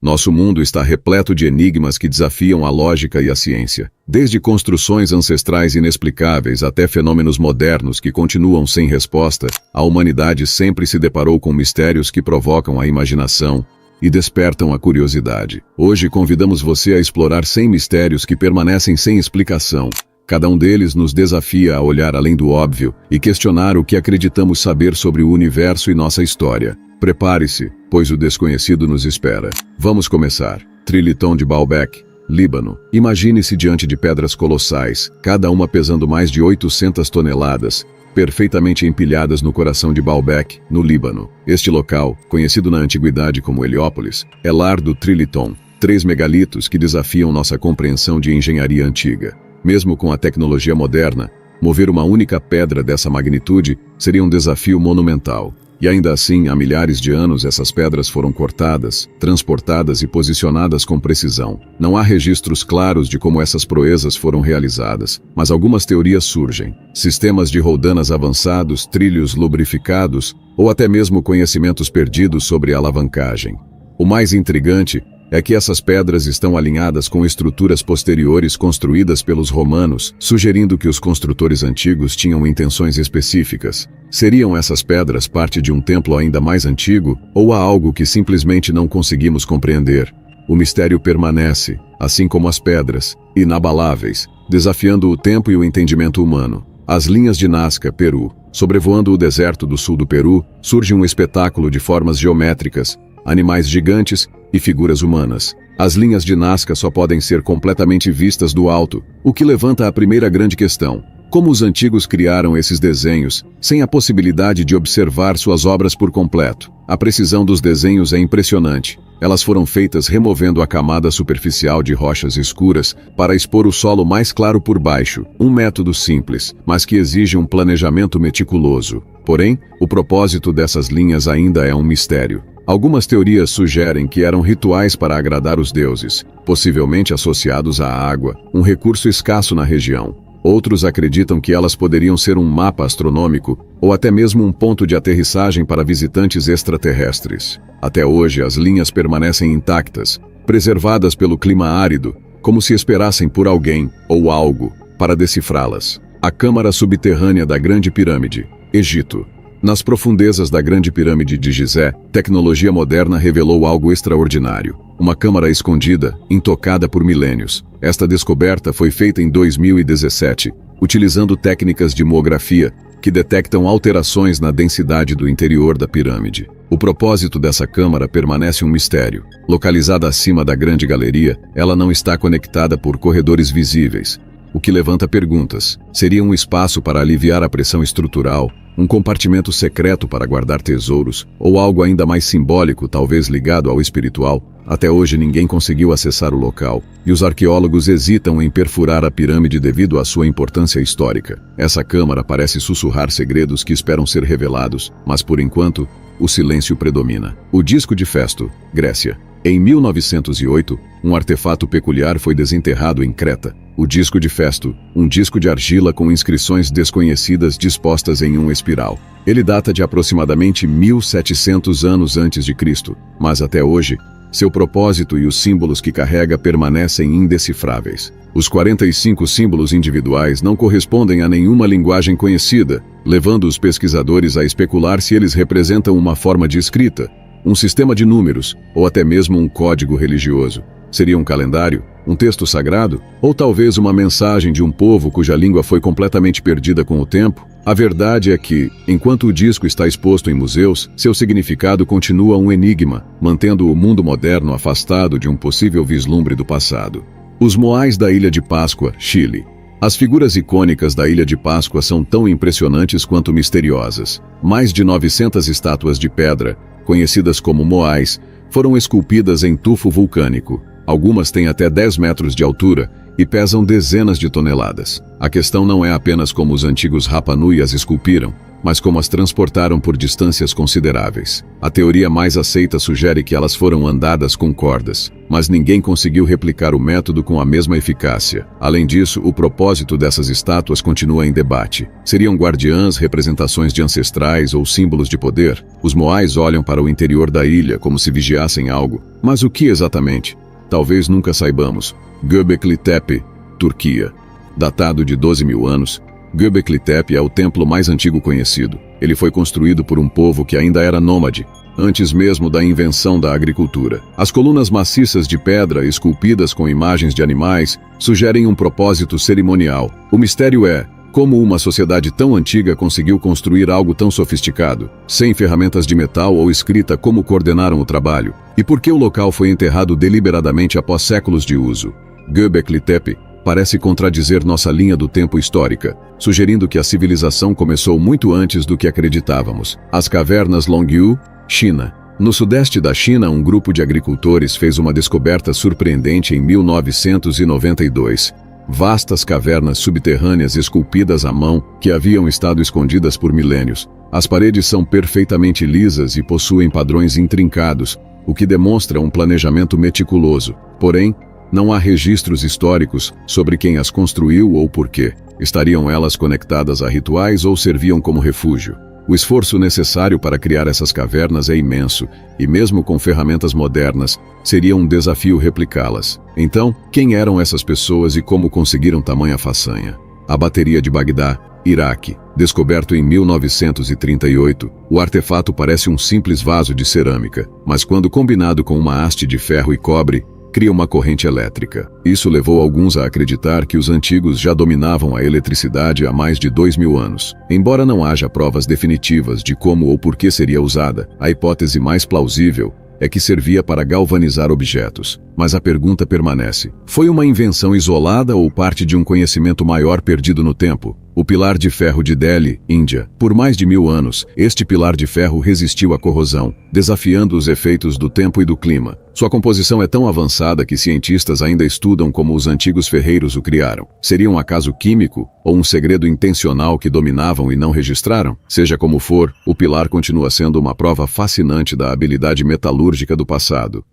Nosso mundo está repleto de enigmas que desafiam a lógica e a ciência. Desde construções ancestrais inexplicáveis até fenômenos modernos que continuam sem resposta, a humanidade sempre se deparou com mistérios que provocam a imaginação e despertam a curiosidade. Hoje convidamos você a explorar 100 mistérios que permanecem sem explicação. Cada um deles nos desafia a olhar além do óbvio e questionar o que acreditamos saber sobre o universo e nossa história. Prepare-se, pois o desconhecido nos espera. Vamos começar. Trilitão de Baalbek, Líbano. Imagine-se diante de pedras colossais, cada uma pesando mais de 800 toneladas, perfeitamente empilhadas no coração de Baalbek, no Líbano. Este local, conhecido na antiguidade como Heliópolis, é lar do Trilitão, 3 megalitos que desafiam nossa compreensão de engenharia antiga. Mesmo com a tecnologia moderna, mover uma única pedra dessa magnitude seria um desafio monumental. E ainda assim, há milhares de anos essas pedras foram cortadas, transportadas e posicionadas com precisão. Não há registros claros de como essas proezas foram realizadas, mas algumas teorias surgem. Sistemas de roldanas avançados, trilhos lubrificados, ou até mesmo conhecimentos perdidos sobre a alavancagem. O mais intrigante é que essas pedras estão alinhadas com estruturas posteriores construídas pelos romanos, sugerindo que os construtores antigos tinham intenções específicas. Seriam essas pedras parte de um templo ainda mais antigo, ou há algo que simplesmente não conseguimos compreender? O mistério permanece, assim como as pedras, inabaláveis, desafiando o tempo e o entendimento humano. As linhas de Nazca, Peru. Sobrevoando o deserto do sul do Peru, surge um espetáculo de formas geométricas, animais gigantes e figuras humanas. As linhas de Nazca só podem ser completamente vistas do alto, o que levanta a primeira grande questão. Como os antigos criaram esses desenhos, sem a possibilidade de observar suas obras por completo? A precisão dos desenhos é impressionante. Elas foram feitas removendo a camada superficial de rochas escuras para expor o solo mais claro por baixo, um método simples, mas que exige um planejamento meticuloso. Porém, o propósito dessas linhas ainda é um mistério. Algumas teorias sugerem que eram rituais para agradar os deuses, possivelmente associados à água, um recurso escasso na região. Outros acreditam que elas poderiam ser um mapa astronômico ou até mesmo um ponto de aterrissagem para visitantes extraterrestres. Até hoje, as linhas permanecem intactas, preservadas pelo clima árido, como se esperassem por alguém ou algo para decifrá-las. A Câmara Subterrânea da Grande Pirâmide, Egito. Nas profundezas da Grande Pirâmide de Gizé, tecnologia moderna revelou algo extraordinário. Uma câmara escondida, intocada por milênios. Esta descoberta foi feita em 2017, utilizando técnicas de muografia que detectam alterações na densidade do interior da pirâmide. O propósito dessa câmara permanece um mistério. Localizada acima da Grande Galeria, ela não está conectada por corredores visíveis, o que levanta perguntas. Seria um espaço para aliviar a pressão estrutural, um compartimento secreto para guardar tesouros, ou algo ainda mais simbólico, talvez ligado ao espiritual? Até hoje ninguém conseguiu acessar o local, e os arqueólogos hesitam em perfurar a pirâmide devido à sua importância histórica. Essa câmara parece sussurrar segredos que esperam ser revelados, mas por enquanto, o silêncio predomina. O disco de Festo, Grécia. Em 1908, um artefato peculiar foi desenterrado em Creta. O disco de Festo, um disco de argila com inscrições desconhecidas dispostas em uma espiral. Ele data de aproximadamente 1700 anos antes de Cristo, mas até hoje, seu propósito e os símbolos que carrega permanecem indecifráveis. Os 45 símbolos individuais não correspondem a nenhuma linguagem conhecida, levando os pesquisadores a especular se eles representam uma forma de escrita, um sistema de números, ou até mesmo um código religioso. Seria um calendário? Um texto sagrado? Ou talvez uma mensagem de um povo cuja língua foi completamente perdida com o tempo? A verdade é que, enquanto o disco está exposto em museus, seu significado continua um enigma, mantendo o mundo moderno afastado de um possível vislumbre do passado. Os Moais da Ilha de Páscoa, Chile. As figuras icônicas da Ilha de Páscoa são tão impressionantes quanto misteriosas. Mais de 900 estátuas de pedra, conhecidas como Moais, foram esculpidas em tufo vulcânico. Algumas têm até 10 metros de altura e pesam dezenas de toneladas. A questão não é apenas como os antigos Rapa Nui as esculpiram, mas como as transportaram por distâncias consideráveis. A teoria mais aceita sugere que elas foram andadas com cordas, mas ninguém conseguiu replicar o método com a mesma eficácia. Além disso, o propósito dessas estátuas continua em debate. Seriam guardiãs, representações de ancestrais ou símbolos de poder? Os moais olham para o interior da ilha como se vigiassem algo. Mas o que exatamente? Talvez nunca saibamos. Göbekli Tepe, Turquia. Datado de 12.000 anos, Göbekli Tepe é o templo mais antigo conhecido. Ele foi construído por um povo que ainda era nômade, antes mesmo da invenção da agricultura. As colunas maciças de pedra, esculpidas com imagens de animais, sugerem um propósito cerimonial. O mistério é como uma sociedade tão antiga conseguiu construir algo tão sofisticado, sem ferramentas de metal ou escrita. Como coordenaram o trabalho? E por que o local foi enterrado deliberadamente após séculos de uso? Göbekli Tepe parece contradizer nossa linha do tempo histórica, sugerindo que a civilização começou muito antes do que acreditávamos. As cavernas Longyu, China. No sudeste da China, um grupo de agricultores fez uma descoberta surpreendente em 1992. Vastas cavernas subterrâneas esculpidas à mão que haviam estado escondidas por milênios. As paredes são perfeitamente lisas e possuem padrões intrincados, o que demonstra um planejamento meticuloso. Porém, não há registros históricos sobre quem as construiu ou por quê. Estariam elas conectadas a rituais ou serviam como refúgio? O esforço necessário para criar essas cavernas é imenso, e mesmo com ferramentas modernas, seria um desafio replicá-las. Então, quem eram essas pessoas e como conseguiram tamanha façanha? A bateria de Bagdá, Iraque. Descoberto em 1938, o artefato parece um simples vaso de cerâmica, mas quando combinado com uma haste de ferro e cobre, cria uma corrente elétrica. Isso levou alguns a acreditar que os antigos já dominavam a eletricidade há mais de 2.000 anos. Embora não haja provas definitivas de como ou por que seria usada, a hipótese mais plausível é que servia para galvanizar objetos. Mas a pergunta permanece: foi uma invenção isolada ou parte de um conhecimento maior perdido no tempo? O pilar de ferro de Delhi, Índia. Por mais de 1000 anos, este pilar de ferro resistiu à corrosão, desafiando os efeitos do tempo e do clima. Sua composição é tão avançada que cientistas ainda estudam como os antigos ferreiros o criaram. Seria um acaso químico ou um segredo intencional que dominavam e não registraram? Seja como for, o pilar continua sendo uma prova fascinante da habilidade metalúrgica do passado.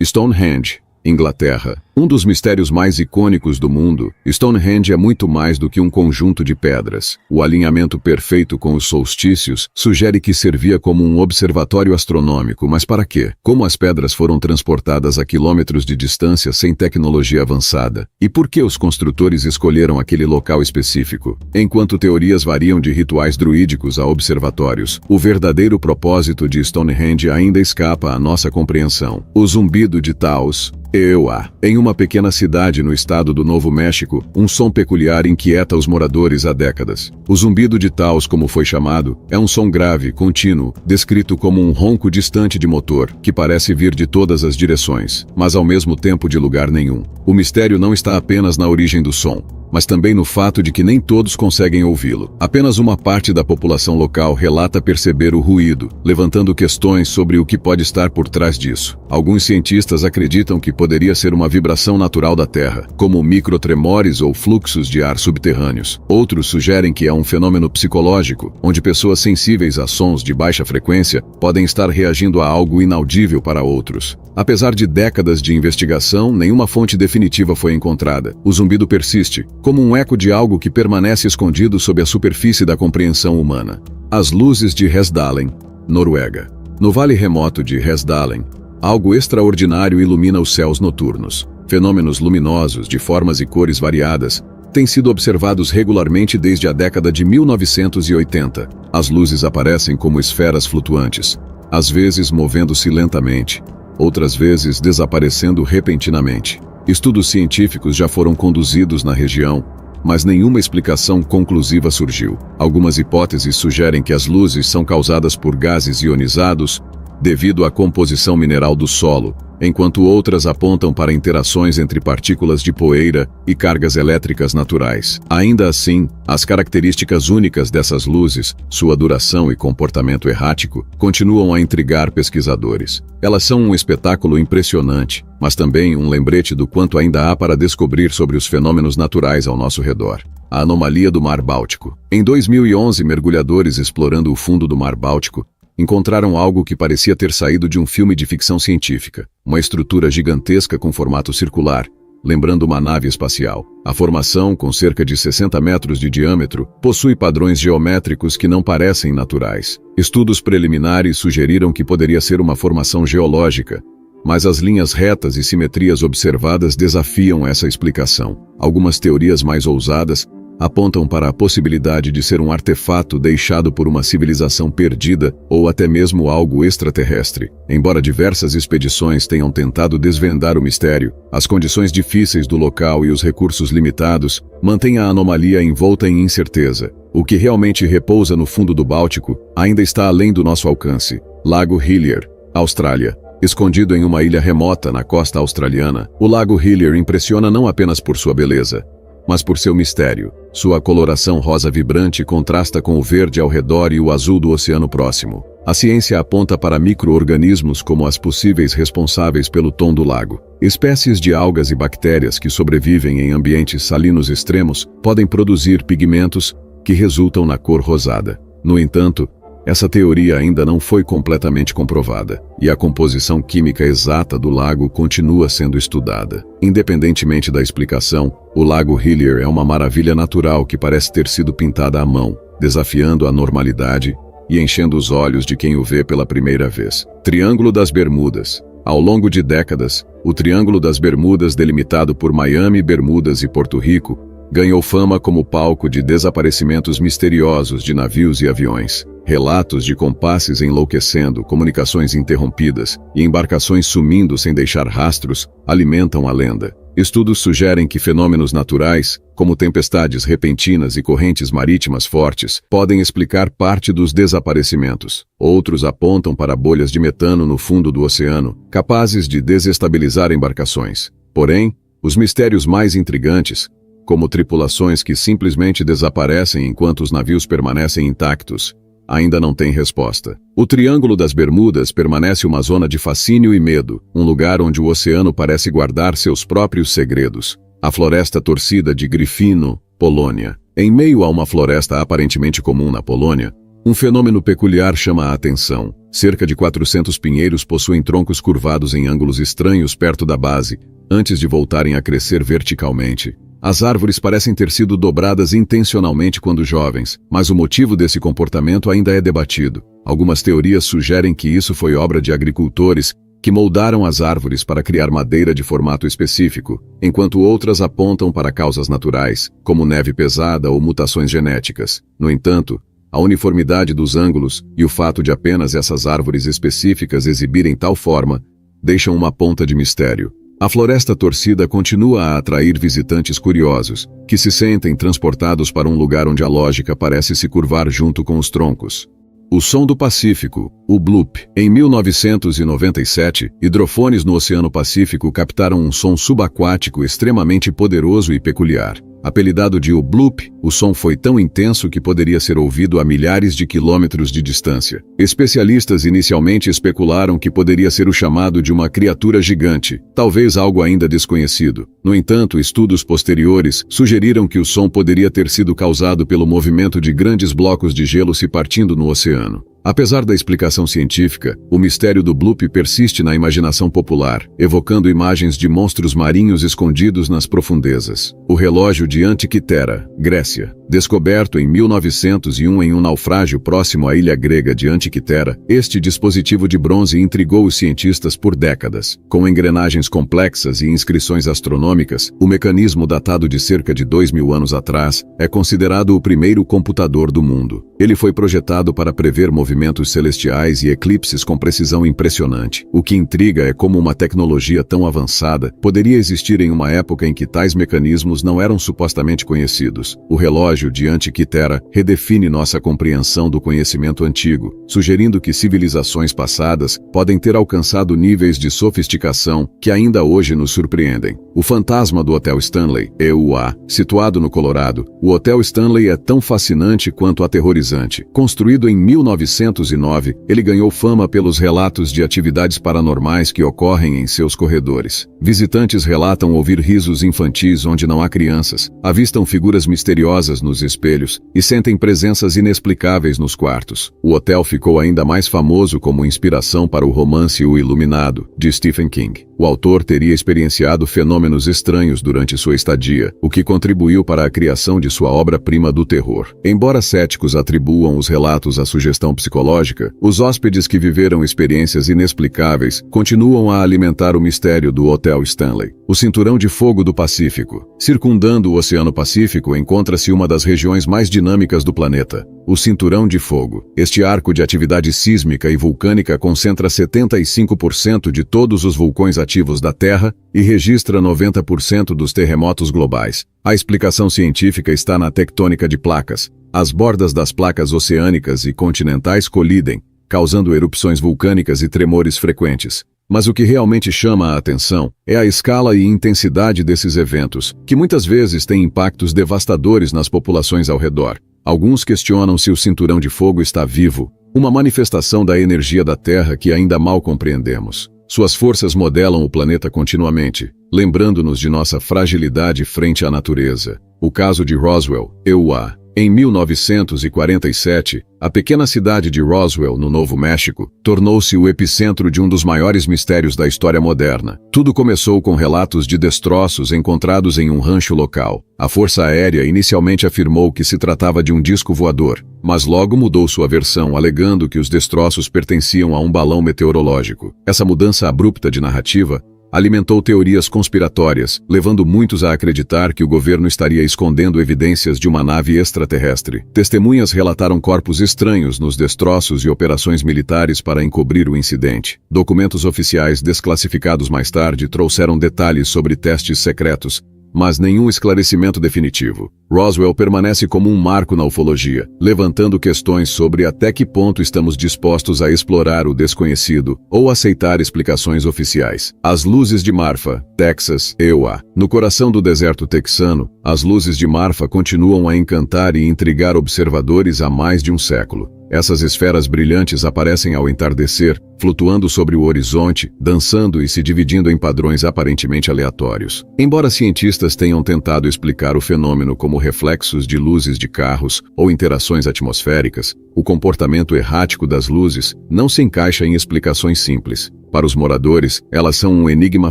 Stonehenge, Inglaterra. Um dos mistérios mais icônicos do mundo, Stonehenge é muito mais do que um conjunto de pedras. O alinhamento perfeito com os solstícios sugere que servia como um observatório astronômico, mas para quê? Como as pedras foram transportadas a quilômetros de distância sem tecnologia avançada? E por que os construtores escolheram aquele local específico? Enquanto teorias variam de rituais druídicos a observatórios, o verdadeiro propósito de Stonehenge ainda escapa à nossa compreensão. O zumbido de Taos, Ewa. Em uma pequena cidade no estado do Novo México, um som peculiar inquieta os moradores há décadas. O zumbido de Taos, como foi chamado, é um som grave, contínuo, descrito como um ronco distante de motor, que parece vir de todas as direções, mas ao mesmo tempo de lugar nenhum. O mistério não está apenas na origem do som, mas também no fato de que nem todos conseguem ouvi-lo. Apenas uma parte da população local relata perceber o ruído, levantando questões sobre o que pode estar por trás disso. Alguns cientistas acreditam que poderia ser uma vibração natural da Terra, como microtremores ou fluxos de ar subterrâneos. Outros sugerem que é um fenômeno psicológico, onde pessoas sensíveis a sons de baixa frequência podem estar reagindo a algo inaudível para outros. Apesar de décadas de investigação, nenhuma fonte definitiva foi encontrada. O zumbido persiste, como um eco de algo que permanece escondido sob a superfície da compreensão humana. As luzes de Hesdalen, Noruega. No vale remoto de Hesdalen, algo extraordinário ilumina os céus noturnos. Fenômenos luminosos de formas e cores variadas têm sido observados regularmente desde a década de 1980. As luzes aparecem como esferas flutuantes, às vezes movendo-se lentamente, outras vezes desaparecendo repentinamente. Estudos científicos já foram conduzidos na região, mas nenhuma explicação conclusiva surgiu. Algumas hipóteses sugerem que as luzes são causadas por gases ionizados devido à composição mineral do solo, enquanto outras apontam para interações entre partículas de poeira e cargas elétricas naturais. Ainda assim, as características únicas dessas luzes, sua duração e comportamento errático, continuam a intrigar pesquisadores. Elas são um espetáculo impressionante, mas também um lembrete do quanto ainda há para descobrir sobre os fenômenos naturais ao nosso redor. A anomalia do Mar Báltico. Em 2011, mergulhadores explorando o fundo do Mar Báltico encontraram algo que parecia ter saído de um filme de ficção científica, uma estrutura gigantesca com formato circular, lembrando uma nave espacial. A formação, com cerca de 60 metros de diâmetro, possui padrões geométricos que não parecem naturais. Estudos preliminares sugeriram que poderia ser uma formação geológica, mas as linhas retas e simetrias observadas desafiam essa explicação. Algumas teorias mais ousadas apontam para a possibilidade de ser um artefato deixado por uma civilização perdida ou até mesmo algo extraterrestre. Embora diversas expedições tenham tentado desvendar o mistério, as condições difíceis do local e os recursos limitados mantêm a anomalia envolta em incerteza. O que realmente repousa no fundo do Báltico ainda está além do nosso alcance. Lago Hillier, Austrália. Escondido em uma ilha remota na costa australiana, o Lago Hillier impressiona não apenas por sua beleza, mas por seu mistério. Sua coloração rosa vibrante contrasta com o verde ao redor e o azul do oceano próximo. A ciência aponta para micro-organismos como as possíveis responsáveis pelo tom do lago. Espécies de algas e bactérias que sobrevivem em ambientes salinos extremos podem produzir pigmentos que resultam na cor rosada. No entanto, essa teoria ainda não foi completamente comprovada, e a composição química exata do lago continua sendo estudada. Independentemente da explicação, o Lago Hillier é uma maravilha natural que parece ter sido pintada à mão, desafiando a normalidade e enchendo os olhos de quem o vê pela primeira vez. Triângulo das Bermudas. Ao longo de décadas, o Triângulo das Bermudas, delimitado por Miami, Bermudas e Porto Rico, ganhou fama como palco de desaparecimentos misteriosos de navios e aviões. Relatos de compasses enlouquecendo, comunicações interrompidas e embarcações sumindo sem deixar rastros alimentam a lenda. Estudos sugerem que fenômenos naturais, como tempestades repentinas e correntes marítimas fortes, podem explicar parte dos desaparecimentos. Outros apontam para bolhas de metano no fundo do oceano, capazes de desestabilizar embarcações. Porém, os mistérios mais intrigantes, como tripulações que simplesmente desaparecem enquanto os navios permanecem intactos, ainda não têm resposta. O Triângulo das Bermudas permanece uma zona de fascínio e medo, um lugar onde o oceano parece guardar seus próprios segredos. A Floresta Torcida de Gryfino, Polônia. Em meio a uma floresta aparentemente comum na Polônia, um fenômeno peculiar chama a atenção. Cerca de 400 pinheiros possuem troncos curvados em ângulos estranhos perto da base, antes de voltarem a crescer verticalmente. As árvores parecem ter sido dobradas intencionalmente quando jovens, mas o motivo desse comportamento ainda é debatido. Algumas teorias sugerem que isso foi obra de agricultores que moldaram as árvores para criar madeira de formato específico, enquanto outras apontam para causas naturais, como neve pesada ou mutações genéticas. No entanto, a uniformidade dos ângulos e o fato de apenas essas árvores específicas exibirem tal forma deixam uma ponta de mistério. A Floresta Torcida continua a atrair visitantes curiosos, que se sentem transportados para um lugar onde a lógica parece se curvar junto com os troncos. O Som do Pacífico, o Bloop. Em 1997, hidrofones no Oceano Pacífico captaram um som subaquático extremamente poderoso e peculiar. Apelidado de o Bloop, o som foi tão intenso que poderia ser ouvido a milhares de quilômetros de distância. Especialistas inicialmente especularam que poderia ser o chamado de uma criatura gigante, talvez algo ainda desconhecido. No entanto, estudos posteriores sugeriram que o som poderia ter sido causado pelo movimento de grandes blocos de gelo se partindo no oceano. Apesar da explicação científica, o mistério do Bloop persiste na imaginação popular, evocando imagens de monstros marinhos escondidos nas profundezas. O relógio de Antikythera, Grécia. Descoberto em 1901 em um naufrágio próximo à ilha grega de Antikythera, este dispositivo de bronze intrigou os cientistas por décadas. Com engrenagens complexas e inscrições astronômicas, o mecanismo, datado de cerca de 2.000 anos atrás, é considerado o primeiro computador do mundo. Ele foi projetado para prever movimentos celestiais e eclipses com precisão impressionante. O que intriga é como uma tecnologia tão avançada poderia existir em uma época em que tais mecanismos não eram supostamente conhecidos. O relógio naufrágio de Antiquitera redefine nossa compreensão do conhecimento antigo, sugerindo que civilizações passadas podem ter alcançado níveis de sofisticação que ainda hoje nos surpreendem. O fantasma do Hotel Stanley, EUA, situado no Colorado, o Hotel Stanley é tão fascinante quanto aterrorizante. Construído em 1909, ele ganhou fama pelos relatos de atividades paranormais que ocorrem em seus corredores. Visitantes relatam ouvir risos infantis onde não há crianças, avistam figuras misteriosas nos espelhos e sentem presenças inexplicáveis nos quartos. O hotel ficou ainda mais famoso como inspiração para o romance O Iluminado, de Stephen King. O autor teria experienciado fenômenos estranhos durante sua estadia, o que contribuiu para a criação de sua obra-prima do terror. Embora céticos atribuam os relatos à sugestão psicológica, os hóspedes que viveram experiências inexplicáveis continuam a alimentar o mistério do Hotel Stanley. O Cinturão de Fogo do Pacífico. Circundando o Oceano Pacífico encontra-se uma das regiões mais dinâmicas do planeta, o Cinturão de Fogo. Este arco de atividade sísmica e vulcânica concentra 75% de todos os vulcões ativos da Terra e registra 90% dos terremotos globais. A explicação científica está na tectônica de placas. As bordas das placas oceânicas e continentais colidem, causando erupções vulcânicas e tremores frequentes. Mas o que realmente chama a atenção é a escala e intensidade desses eventos, que muitas vezes têm impactos devastadores nas populações ao redor. Alguns questionam se o Cinturão de Fogo está vivo, uma manifestação da energia da Terra que ainda mal compreendemos. Suas forças modelam o planeta continuamente, lembrando-nos de nossa fragilidade frente à natureza. O caso de Roswell, EUA. Em 1947, a pequena cidade de Roswell, no Novo México, tornou-se o epicentro de um dos maiores mistérios da história moderna. Tudo começou com relatos de destroços encontrados em um rancho local. A Força Aérea inicialmente afirmou que se tratava de um disco voador, mas logo mudou sua versão, alegando que os destroços pertenciam a um balão meteorológico. Essa mudança abrupta de narrativa alimentou teorias conspiratórias, levando muitos a acreditar que o governo estaria escondendo evidências de uma nave extraterrestre. Testemunhas relataram corpos estranhos nos destroços e operações militares para encobrir o incidente. Documentos oficiais desclassificados mais tarde trouxeram detalhes sobre testes secretos, mas nenhum esclarecimento definitivo. Roswell permanece como um marco na ufologia, levantando questões sobre até que ponto estamos dispostos a explorar o desconhecido ou aceitar explicações oficiais. As luzes de Marfa, Texas, EUA. No coração do deserto texano, as luzes de Marfa continuam a encantar e intrigar observadores há mais de um século. Essas esferas brilhantes aparecem ao entardecer, flutuando sobre o horizonte, dançando e se dividindo em padrões aparentemente aleatórios. Embora cientistas tenham tentado explicar o fenômeno como reflexos de luzes de carros ou interações atmosféricas, o comportamento errático das luzes não se encaixa em explicações simples. Para os moradores, elas são um enigma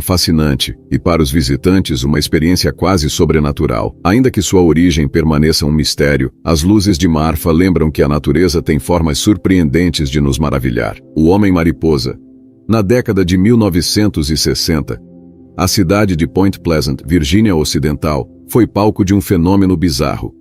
fascinante, e para os visitantes uma experiência quase sobrenatural. Ainda que sua origem permaneça um mistério, as luzes de Marfa lembram que a natureza tem formas surpreendentes de nos maravilhar. O Homem-Mariposa. Na década de 1960, a cidade de Point Pleasant, Virgínia Ocidental, foi palco de um fenômeno bizarro.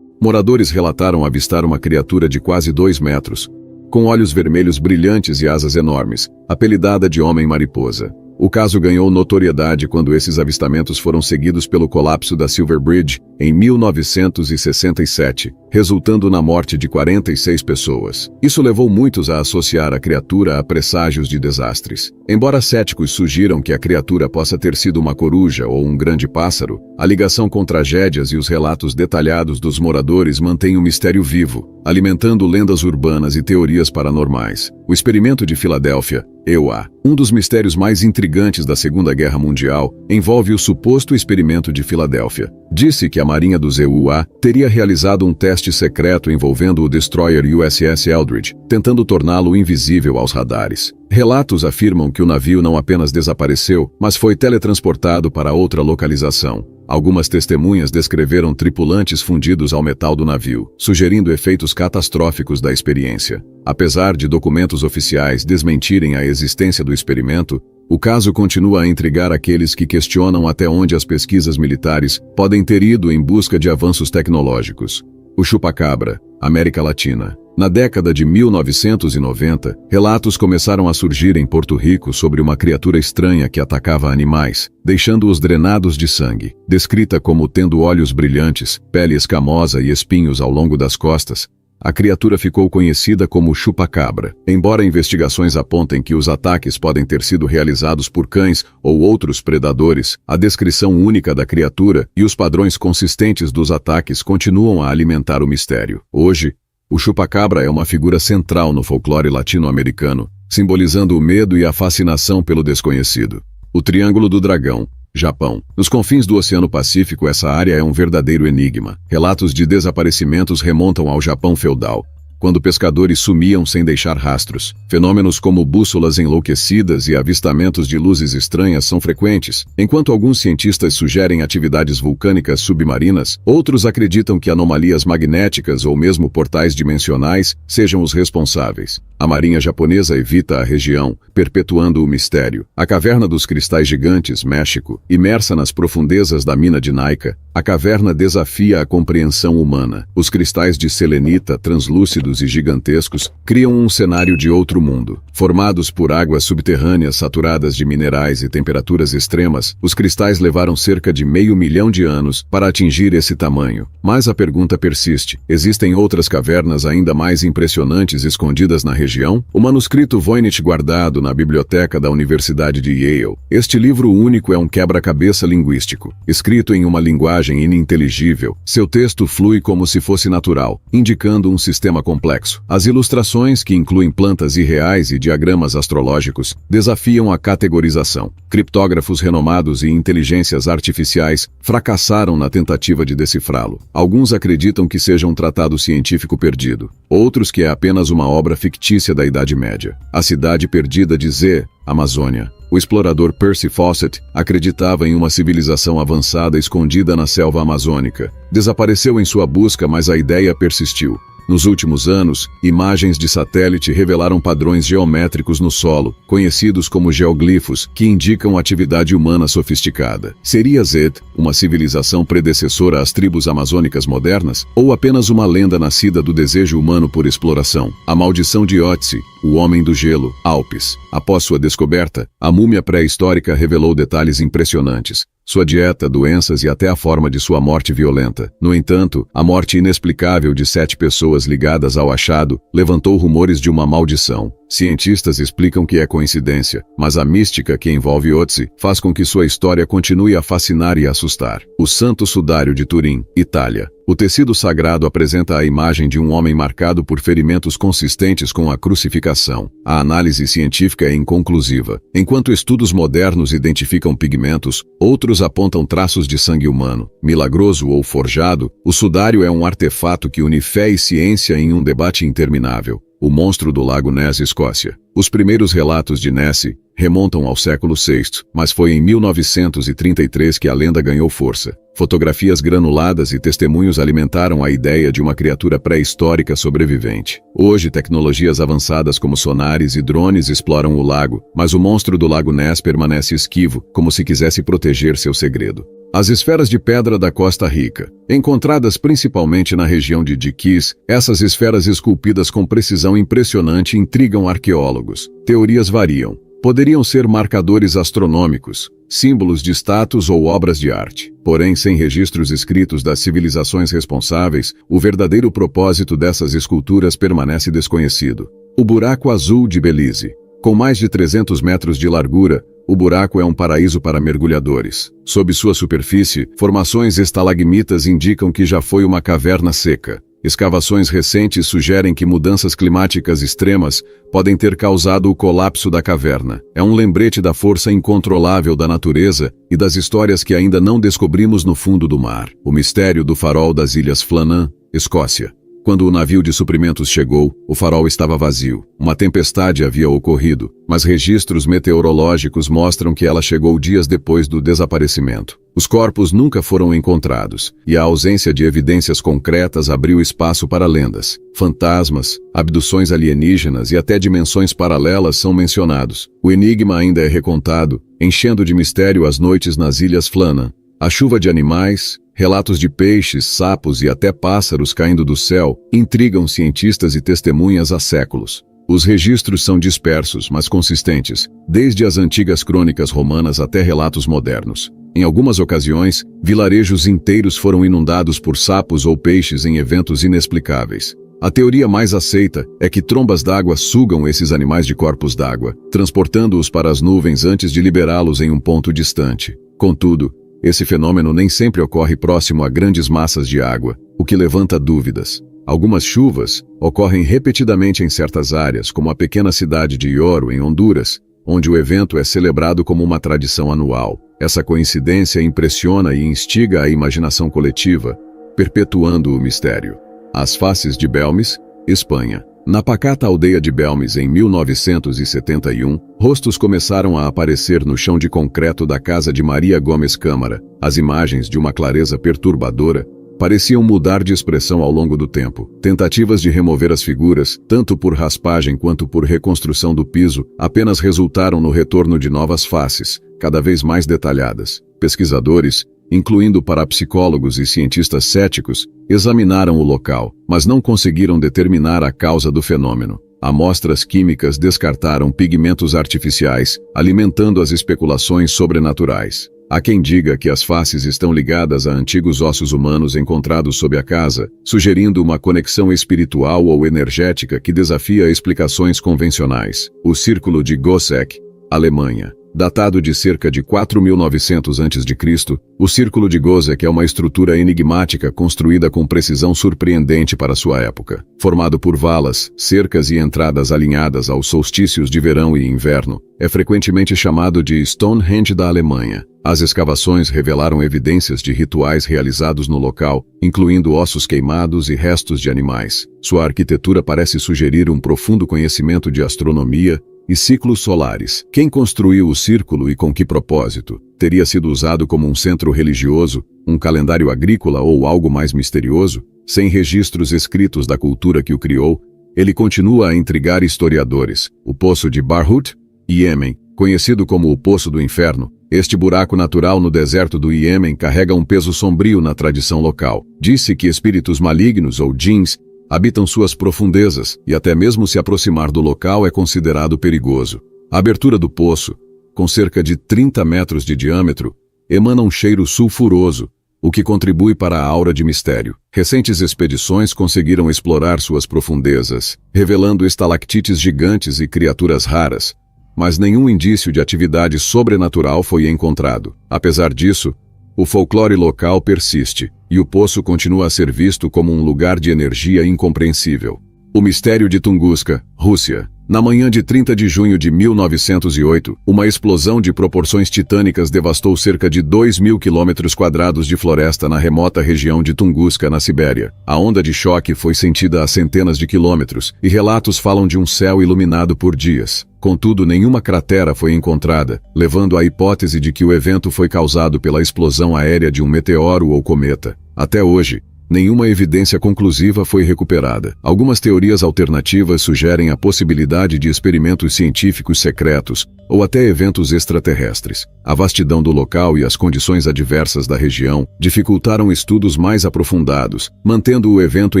Moradores relataram avistar uma criatura de quase 2 metros, com olhos vermelhos brilhantes e asas enormes, apelidada de Homem-Mariposa. O caso ganhou notoriedade quando esses avistamentos foram seguidos pelo colapso da Silver Bridge em 1967, resultando na morte de 46 pessoas. Isso levou muitos a associar a criatura a presságios de desastres. Embora céticos sugiram que a criatura possa ter sido uma coruja ou um grande pássaro, a ligação com tragédias e os relatos detalhados dos moradores mantém o mistério vivo, alimentando lendas urbanas e teorias paranormais. O experimento de Filadélfia, EUA. Um dos mistérios mais intrigantes da Segunda Guerra Mundial envolve o suposto experimento de Filadélfia. Disse que a Marinha dos EUA teria realizado um teste secreto envolvendo o destroyer USS Eldridge, tentando torná-lo invisível aos radares. Relatos afirmam que o navio não apenas desapareceu, mas foi teletransportado para outra localização. Algumas testemunhas descreveram tripulantes fundidos ao metal do navio, sugerindo efeitos catastróficos da experiência. Apesar de documentos oficiais desmentirem a existência do experimento, o caso continua a intrigar aqueles que questionam até onde as pesquisas militares podem ter ido em busca de avanços tecnológicos. O chupacabra. América Latina. Na década de 1990, relatos começaram a surgir em Porto Rico sobre uma criatura estranha que atacava animais, deixando-os drenados de sangue. Descrita como tendo olhos brilhantes, pele escamosa e espinhos ao longo das costas, a criatura ficou conhecida como chupacabra. Embora investigações apontem que os ataques podem ter sido realizados por cães ou outros predadores, a descrição única da criatura e os padrões consistentes dos ataques continuam a alimentar o mistério. Hoje, o chupacabra é uma figura central no folclore latino-americano, simbolizando o medo e a fascinação pelo desconhecido. O Triângulo do Dragão, Japão. Nos confins do Oceano Pacífico, essa área é um verdadeiro enigma. Relatos de desaparecimentos remontam ao Japão feudal, quando pescadores sumiam sem deixar rastros. Fenômenos como bússolas enlouquecidas e avistamentos de luzes estranhas são frequentes. Enquanto alguns cientistas sugerem atividades vulcânicas submarinas, outros acreditam que anomalias magnéticas ou mesmo portais dimensionais sejam os responsáveis. A marinha japonesa evita a região, perpetuando o mistério. A Caverna dos Cristais Gigantes, México. Imersa nas profundezas da mina de Naica, a caverna desafia a compreensão humana. Os cristais de selenita, translúcidos e gigantescos, criam um cenário de outro mundo. Formados por águas subterrâneas saturadas de minerais e temperaturas extremas, os cristais levaram cerca de 500 mil de anos para atingir esse tamanho. Mas a pergunta persiste: existem outras cavernas ainda mais impressionantes escondidas na região? O manuscrito Voynich guardado na biblioteca da Universidade de Yale. Este livro único é um quebra-cabeça linguístico. Escrito em uma linguagem ininteligível, seu texto flui como se fosse natural, indicando um sistema complexo. As ilustrações, que incluem plantas irreais e diagramas astrológicos, desafiam a categorização. Criptógrafos renomados e inteligências artificiais fracassaram na tentativa de decifrá-lo. Alguns acreditam que seja um tratado científico perdido, outros que é apenas uma obra fictícia da Idade Média. A Cidade Perdida de Z, Amazônia. O explorador Percy Fawcett acreditava em uma civilização avançada escondida na selva amazônica. Desapareceu em sua busca, mas a ideia persistiu. Nos últimos anos, imagens de satélite revelaram padrões geométricos no solo, conhecidos como geoglifos, que indicam atividade humana sofisticada. Seria Zed uma civilização predecessora às tribos amazônicas modernas, ou apenas uma lenda nascida do desejo humano por exploração? A maldição de Otzi, o homem do gelo, Alpes. Após sua descoberta, a múmia pré-histórica revelou detalhes impressionantes. Sua dieta, doenças e até a forma de sua morte violenta. No entanto, a morte inexplicável de 7 pessoas ligadas ao achado levantou rumores de uma maldição. Cientistas explicam que é coincidência, mas a mística que envolve Otzi faz com que sua história continue a fascinar e assustar. O Santo Sudário de Turim, Itália. O tecido sagrado apresenta a imagem de um homem marcado por ferimentos consistentes com a crucificação. A análise científica é inconclusiva. Enquanto estudos modernos identificam pigmentos, outros apontam traços de sangue humano. Milagroso ou forjado, o sudário é um artefato que une fé e ciência em um debate interminável. O monstro do Lago Ness, Escócia. Os primeiros relatos de Nessie remontam ao século VI, mas foi em 1933 que a lenda ganhou força. Fotografias granuladas e testemunhos alimentaram a ideia de uma criatura pré-histórica sobrevivente. Hoje, tecnologias avançadas como sonares e drones exploram o lago, mas o monstro do Lago Ness permanece esquivo, como se quisesse proteger seu segredo. As esferas de pedra da Costa Rica. Encontradas principalmente na região de Jiquís, essas esferas esculpidas com precisão impressionante intrigam arqueólogos. Teorias variam. Poderiam ser marcadores astronômicos, símbolos de status ou obras de arte. Porém, sem registros escritos das civilizações responsáveis, o verdadeiro propósito dessas esculturas permanece desconhecido. O Buraco Azul de Belize. Com mais de 300 metros de largura, o buraco é um paraíso para mergulhadores. Sob sua superfície, formações estalagmitas indicam que já foi uma caverna seca. Escavações recentes sugerem que mudanças climáticas extremas podem ter causado o colapso da caverna. É um lembrete da força incontrolável da natureza e das histórias que ainda não descobrimos no fundo do mar. O mistério do farol das Ilhas Flannan, Escócia. Quando o navio de suprimentos chegou, o farol estava vazio. Uma tempestade havia ocorrido, mas registros meteorológicos mostram que ela chegou dias depois do desaparecimento. Os corpos nunca foram encontrados, e a ausência de evidências concretas abriu espaço para lendas. Fantasmas, abduções alienígenas e até dimensões paralelas são mencionados. O enigma ainda é recontado, enchendo de mistério as noites nas Ilhas Flannan. A chuva de animais, Relatos de peixes, sapos e até pássaros caindo do céu intrigam cientistas e testemunhas há séculos. Os registros são dispersos, mas consistentes, desde as antigas crônicas romanas até relatos modernos. Em algumas ocasiões, vilarejos inteiros foram inundados por sapos ou peixes em eventos inexplicáveis. A teoria mais aceita é que trombas d'água sugam esses animais de corpos d'água, transportando-os para as nuvens antes de liberá-los em um ponto distante. Contudo, esse fenômeno nem sempre ocorre próximo a grandes massas de água, o que levanta dúvidas. Algumas chuvas ocorrem repetidamente em certas áreas, como a pequena cidade de Oro, em Honduras, onde o evento é celebrado como uma tradição anual. Essa coincidência impressiona e instiga a imaginação coletiva, perpetuando o mistério. As faces de Belmes, Espanha. Na pacata aldeia de Belmes, em 1971, rostos começaram a aparecer no chão de concreto da casa de Maria Gomes Câmara. As imagens, de uma clareza perturbadora, pareciam mudar de expressão ao longo do tempo. Tentativas de remover as figuras, tanto por raspagem quanto por reconstrução do piso, apenas resultaram no retorno de novas faces, cada vez mais detalhadas. Pesquisadores, incluindo parapsicólogos e cientistas céticos, examinaram o local, mas não conseguiram determinar a causa do fenômeno. Amostras químicas descartaram pigmentos artificiais, alimentando as especulações sobrenaturais. Há quem diga que as faces estão ligadas a antigos ossos humanos encontrados sob a casa, sugerindo uma conexão espiritual ou energética que desafia explicações convencionais. O Círculo de Goseck, Alemanha. Datado de cerca de 4.900 a.C., o Círculo de Goseck é uma estrutura enigmática construída com precisão surpreendente para sua época. Formado por valas, cercas e entradas alinhadas aos solstícios de verão e inverno, é frequentemente chamado de Stonehenge da Alemanha. As escavações revelaram evidências de rituais realizados no local, incluindo ossos queimados e restos de animais. Sua arquitetura parece sugerir um profundo conhecimento de astronomia e ciclos solares. Quem construiu o círculo e com que propósito? Teria sido usado como um centro religioso, um calendário agrícola ou algo mais misterioso? Sem registros escritos da cultura que o criou, ele continua a intrigar historiadores. O Poço de Barhut, Iêmen, conhecido como o Poço do Inferno, este buraco natural no deserto do Iêmen carrega um peso sombrio na tradição local. Diz-se que espíritos malignos ou djinns habitam suas profundezas, e até mesmo se aproximar do local é considerado perigoso. A abertura do poço, com cerca de 30 metros de diâmetro, emana um cheiro sulfuroso, o que contribui para a aura de mistério. Recentes expedições conseguiram explorar suas profundezas, revelando estalactites gigantes e criaturas raras, mas nenhum indício de atividade sobrenatural foi encontrado. Apesar disso, o folclore local persiste, e o poço continua a ser visto como um lugar de energia incompreensível. O mistério de Tunguska, Rússia. Na manhã de 30 de junho de 1908, uma explosão de proporções titânicas devastou cerca de 2.000 km² de floresta na remota região de Tunguska, na Sibéria. A onda de choque foi sentida a centenas de quilômetros, e relatos falam de um céu iluminado por dias. Contudo, nenhuma cratera foi encontrada, levando à hipótese de que o evento foi causado pela explosão aérea de um meteoro ou cometa. Até hoje, nenhuma evidência conclusiva foi recuperada. Algumas teorias alternativas sugerem a possibilidade de experimentos científicos secretos ou até eventos extraterrestres. A vastidão do local e as condições adversas da região dificultaram estudos mais aprofundados, mantendo o evento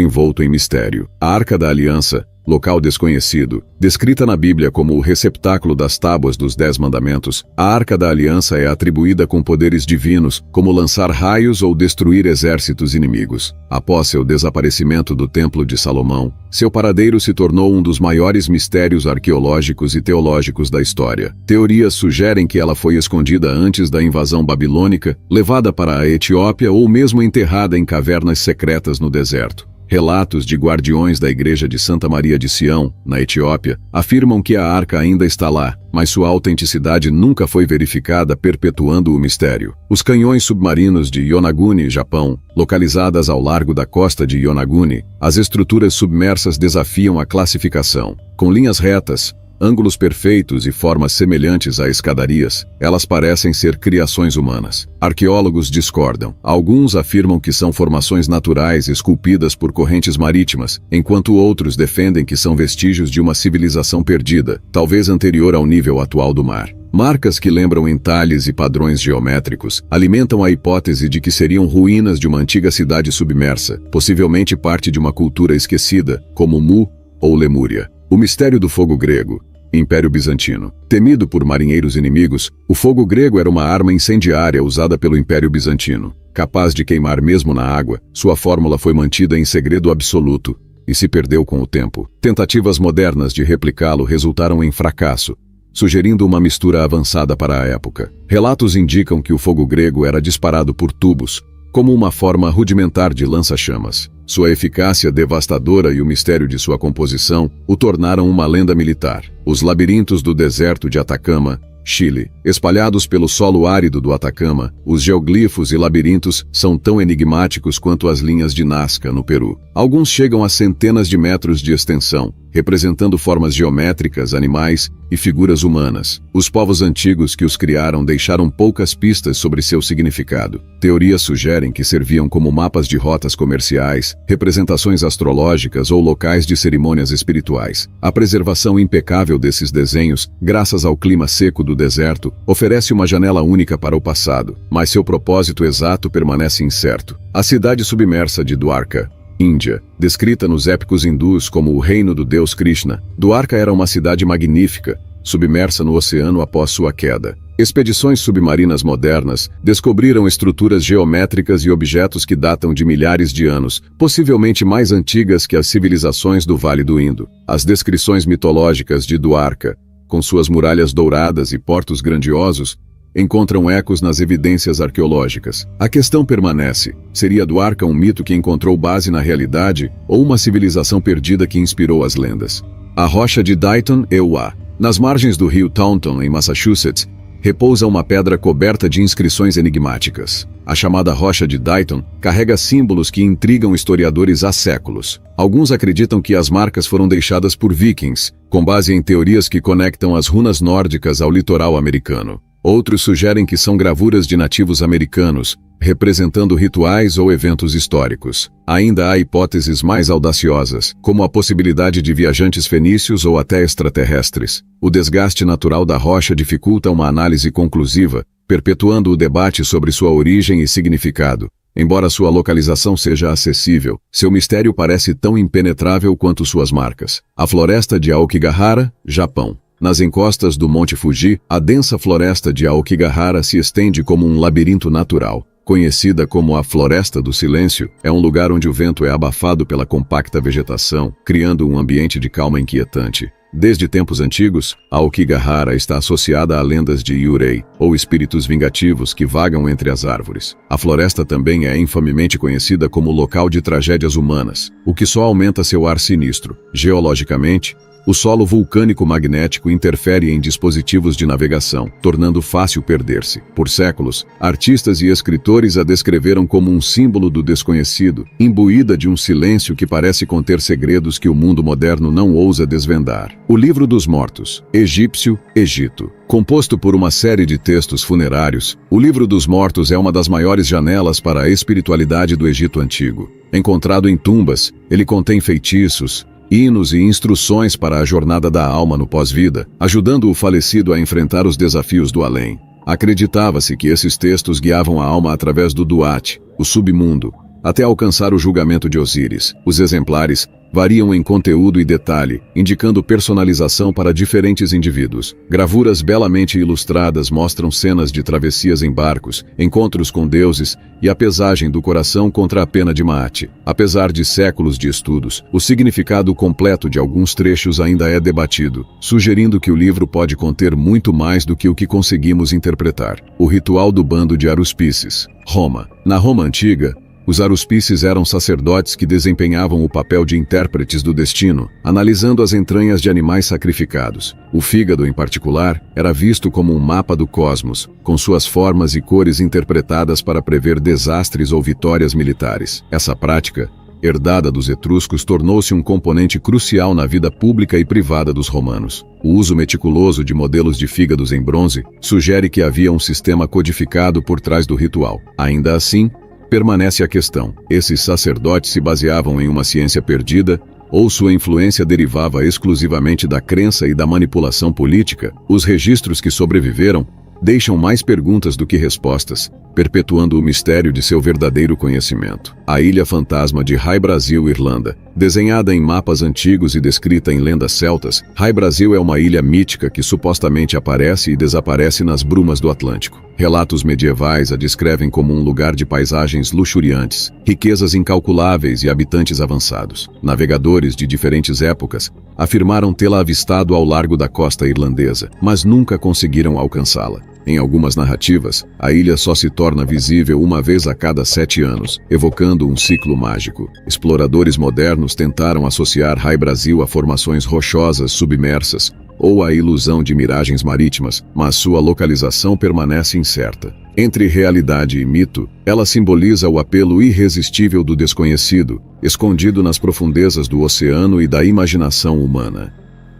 envolto em mistério. A Arca da Aliança, local desconhecido, descrita na Bíblia como o receptáculo das tábuas dos 10 mandamentos, a Arca da Aliança é atribuída com poderes divinos, como lançar raios ou destruir exércitos inimigos. Após seu desaparecimento do Templo de Salomão, seu paradeiro se tornou um dos maiores mistérios arqueológicos e teológicos da história. Teorias sugerem que ela foi escondida antes da invasão babilônica, levada para a Etiópia ou mesmo enterrada em cavernas secretas no deserto. Relatos de guardiões da Igreja de Santa Maria de Sião, na Etiópia, afirmam que a arca ainda está lá, mas sua autenticidade nunca foi verificada, perpetuando o mistério. Os canhões submarinos de Yonaguni, Japão, localizadas ao largo da costa de Yonaguni, as estruturas submersas desafiam a classificação. Com linhas retas, ângulos perfeitos e formas semelhantes a escadarias, elas parecem ser criações humanas. Arqueólogos discordam. Alguns afirmam que são formações naturais esculpidas por correntes marítimas, enquanto outros defendem que são vestígios de uma civilização perdida, talvez anterior ao nível atual do mar. Marcas que lembram entalhes e padrões geométricos alimentam a hipótese de que seriam ruínas de uma antiga cidade submersa, possivelmente parte de uma cultura esquecida, como Mu ou Lemúria. O mistério do fogo grego. Império Bizantino. Temido por marinheiros inimigos, o fogo grego era uma arma incendiária usada pelo Império Bizantino. Capaz de queimar mesmo na água, sua fórmula foi mantida em segredo absoluto e se perdeu com o tempo. Tentativas modernas de replicá-lo resultaram em fracasso, sugerindo uma mistura avançada para a época. Relatos indicam que o fogo grego era disparado por tubos, como uma forma rudimentar de lança-chamas. Sua eficácia devastadora e o mistério de sua composição o tornaram uma lenda militar. Os labirintos do deserto de Atacama, Chile. Espalhados pelo solo árido do Atacama, os geoglifos e labirintos são tão enigmáticos quanto as linhas de Nazca, no Peru. Alguns chegam a centenas de metros de extensão, representando formas geométricas, animais e figuras humanas. Os povos antigos que os criaram deixaram poucas pistas sobre seu significado. Teorias sugerem que serviam como mapas de rotas comerciais, representações astrológicas ou locais de cerimônias espirituais. A preservação impecável desses desenhos, graças ao clima seco do deserto, oferece uma janela única para o passado, mas seu propósito exato permanece incerto. A cidade submersa de Dwarka, Índia, descrita nos épicos hindus como o reino do deus Krishna. Dwarka era uma cidade magnífica, submersa no oceano após sua queda. Expedições submarinas modernas descobriram estruturas geométricas e objetos que datam de milhares de anos, possivelmente mais antigas que as civilizações do Vale do Indo. As descrições mitológicas de Dwarka, com suas muralhas douradas e portos grandiosos, encontram ecos nas evidências arqueológicas. A questão permanece: seria Dwarka um mito que encontrou base na realidade ou uma civilização perdida que inspirou as lendas? A rocha de Dighton, EUA. Nas margens do rio Taunton, em Massachusetts, repousa uma pedra coberta de inscrições enigmáticas. A chamada rocha de Dighton carrega símbolos que intrigam historiadores há séculos. Alguns acreditam que as marcas foram deixadas por vikings, com base em teorias que conectam as runas nórdicas ao litoral americano. Outros sugerem que são gravuras de nativos americanos, representando rituais ou eventos históricos. Ainda há hipóteses mais audaciosas, como a possibilidade de viajantes fenícios ou até extraterrestres. O desgaste natural da rocha dificulta uma análise conclusiva, perpetuando o debate sobre sua origem e significado. Embora sua localização seja acessível, seu mistério parece tão impenetrável quanto suas marcas. A floresta de Aokigahara, Japão. Nas encostas do Monte Fuji, a densa floresta de Aokigahara se estende como um labirinto natural. Conhecida como a Floresta do Silêncio, é um lugar onde o vento é abafado pela compacta vegetação, criando um ambiente de calma inquietante. Desde tempos antigos, Aokigahara está associada a lendas de Yurei, ou espíritos vingativos que vagam entre as árvores. A floresta também é infamemente conhecida como local de tragédias humanas, o que só aumenta seu ar sinistro. Geologicamente, o solo vulcânico magnético interfere em dispositivos de navegação, tornando fácil perder-se. Por séculos, artistas e escritores a descreveram como um símbolo do desconhecido, imbuída de um silêncio que parece conter segredos que o mundo moderno não ousa desvendar. O Livro dos Mortos, egípcio, Egito. Composto por uma série de textos funerários, o Livro dos Mortos é uma das maiores janelas para a espiritualidade do Egito Antigo. Encontrado em tumbas, ele contém feitiços, hinos e instruções para a jornada da alma no pós-vida, ajudando o falecido a enfrentar os desafios do além. Acreditava-se que esses textos guiavam a alma através do Duat, o submundo, até alcançar o julgamento de Osíris. Os exemplares variam em conteúdo e detalhe, indicando personalização para diferentes indivíduos. Gravuras belamente ilustradas mostram cenas de travessias em barcos, encontros com deuses e a pesagem do coração contra a pena de Maat. Apesar de séculos de estudos, o significado completo de alguns trechos ainda é debatido, sugerindo que o livro pode conter muito mais do que o que conseguimos interpretar. O ritual do bando de aruspices. Roma. Na Roma antiga, os aruspices eram sacerdotes que desempenhavam o papel de intérpretes do destino, analisando as entranhas de animais sacrificados. O fígado, em particular, era visto como um mapa do cosmos, com suas formas e cores interpretadas para prever desastres ou vitórias militares. Essa prática, herdada dos etruscos, tornou-se um componente crucial na vida pública e privada dos romanos. O uso meticuloso de modelos de fígados em bronze sugere que havia um sistema codificado por trás do ritual. Ainda assim, permanece a questão: esses sacerdotes se baseavam em uma ciência perdida ou sua influência derivava exclusivamente da crença e da manipulação política, os registros que sobreviveram deixam mais perguntas do que respostas, perpetuando o mistério de seu verdadeiro conhecimento. A Ilha Fantasma de High Brasil, Irlanda. Desenhada em mapas antigos e descrita em lendas celtas, High Brasil é uma ilha mítica que supostamente aparece e desaparece nas brumas do Atlântico. Relatos medievais a descrevem como um lugar de paisagens luxuriantes, riquezas incalculáveis e habitantes avançados. Navegadores de diferentes épocas afirmaram tê-la avistado ao largo da costa irlandesa, mas nunca conseguiram alcançá-la. Em algumas narrativas, a ilha só se torna visível uma vez a cada 7 anos, evocando um ciclo mágico. Exploradores modernos tentaram associar High Brasil a formações rochosas submersas ou a ilusão de miragens marítimas, mas sua localização permanece incerta. Entre realidade e mito, ela simboliza o apelo irresistível do desconhecido, escondido nas profundezas do oceano e da imaginação humana.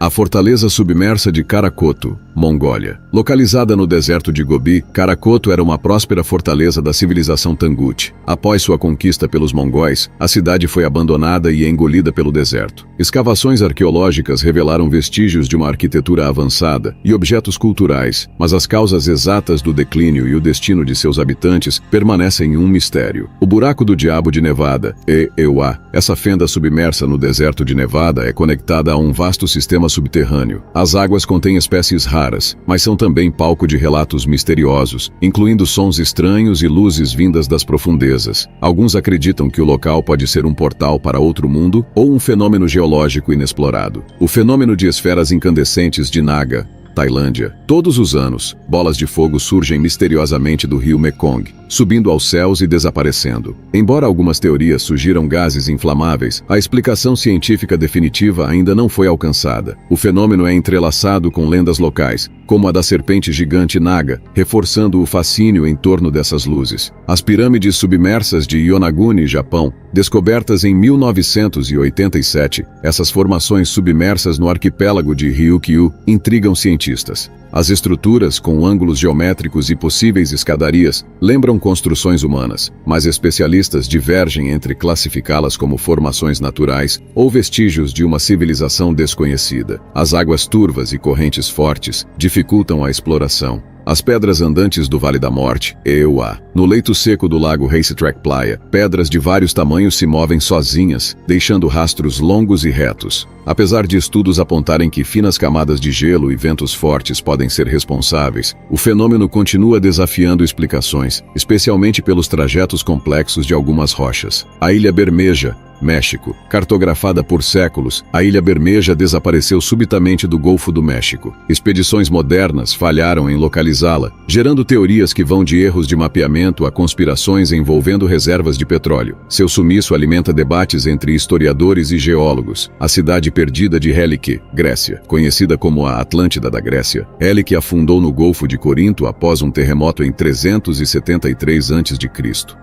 A fortaleza submersa de Karakoto, Mongólia. Localizada no deserto de Gobi, Karakoto era uma próspera fortaleza da civilização Tangut. Após sua conquista pelos mongóis, a cidade foi abandonada e engolida pelo deserto. Escavações arqueológicas revelaram vestígios de uma arquitetura avançada e objetos culturais, mas as causas exatas do declínio e o destino de seus habitantes permanecem um mistério. O Buraco do Diabo de Nevada, EEWA. Essa fenda submersa no deserto de Nevada é conectada a um vasto sistema subterrâneo. As águas contêm espécies raras, mas são também palco de relatos misteriosos, incluindo sons estranhos e luzes vindas das profundezas. Alguns acreditam que o local pode ser um portal para outro mundo ou um fenômeno geológico inexplorado. O fenômeno de esferas incandescentes de Naga, Tailândia. Todos os anos, bolas de fogo surgem misteriosamente do rio Mekong, subindo aos céus e desaparecendo. Embora algumas teorias sugiram gases inflamáveis, a explicação científica definitiva ainda não foi alcançada. O fenômeno é entrelaçado com lendas locais, como a da serpente gigante Naga, reforçando o fascínio em torno dessas luzes. As pirâmides submersas de Yonaguni, Japão, descobertas em 1987, essas formações submersas no arquipélago de Ryukyu intrigam cientistas. As estruturas, com ângulos geométricos e possíveis escadarias, lembram construções humanas, mas especialistas divergem entre classificá-las como formações naturais ou vestígios de uma civilização desconhecida. As águas turvas e correntes fortes dificultam a exploração. As pedras andantes do Vale da Morte, EEWA. No leito seco do lago Racetrack Playa, pedras de vários tamanhos se movem sozinhas, deixando rastros longos e retos. Apesar de estudos apontarem que finas camadas de gelo e ventos fortes podem ser responsáveis, o fenômeno continua desafiando explicações, especialmente pelos trajetos complexos de algumas rochas. A Ilha Bermeja, México. Cartografada por séculos, a Ilha Bermeja desapareceu subitamente do Golfo do México. Expedições modernas falharam em localizá-la, gerando teorias que vão de erros de mapeamento a conspirações envolvendo reservas de petróleo. Seu sumiço alimenta debates entre historiadores e geólogos. A cidade perdida de Helike, Grécia. Conhecida como a Atlântida da Grécia, Helike afundou no Golfo de Corinto após um terremoto em 373 a.C.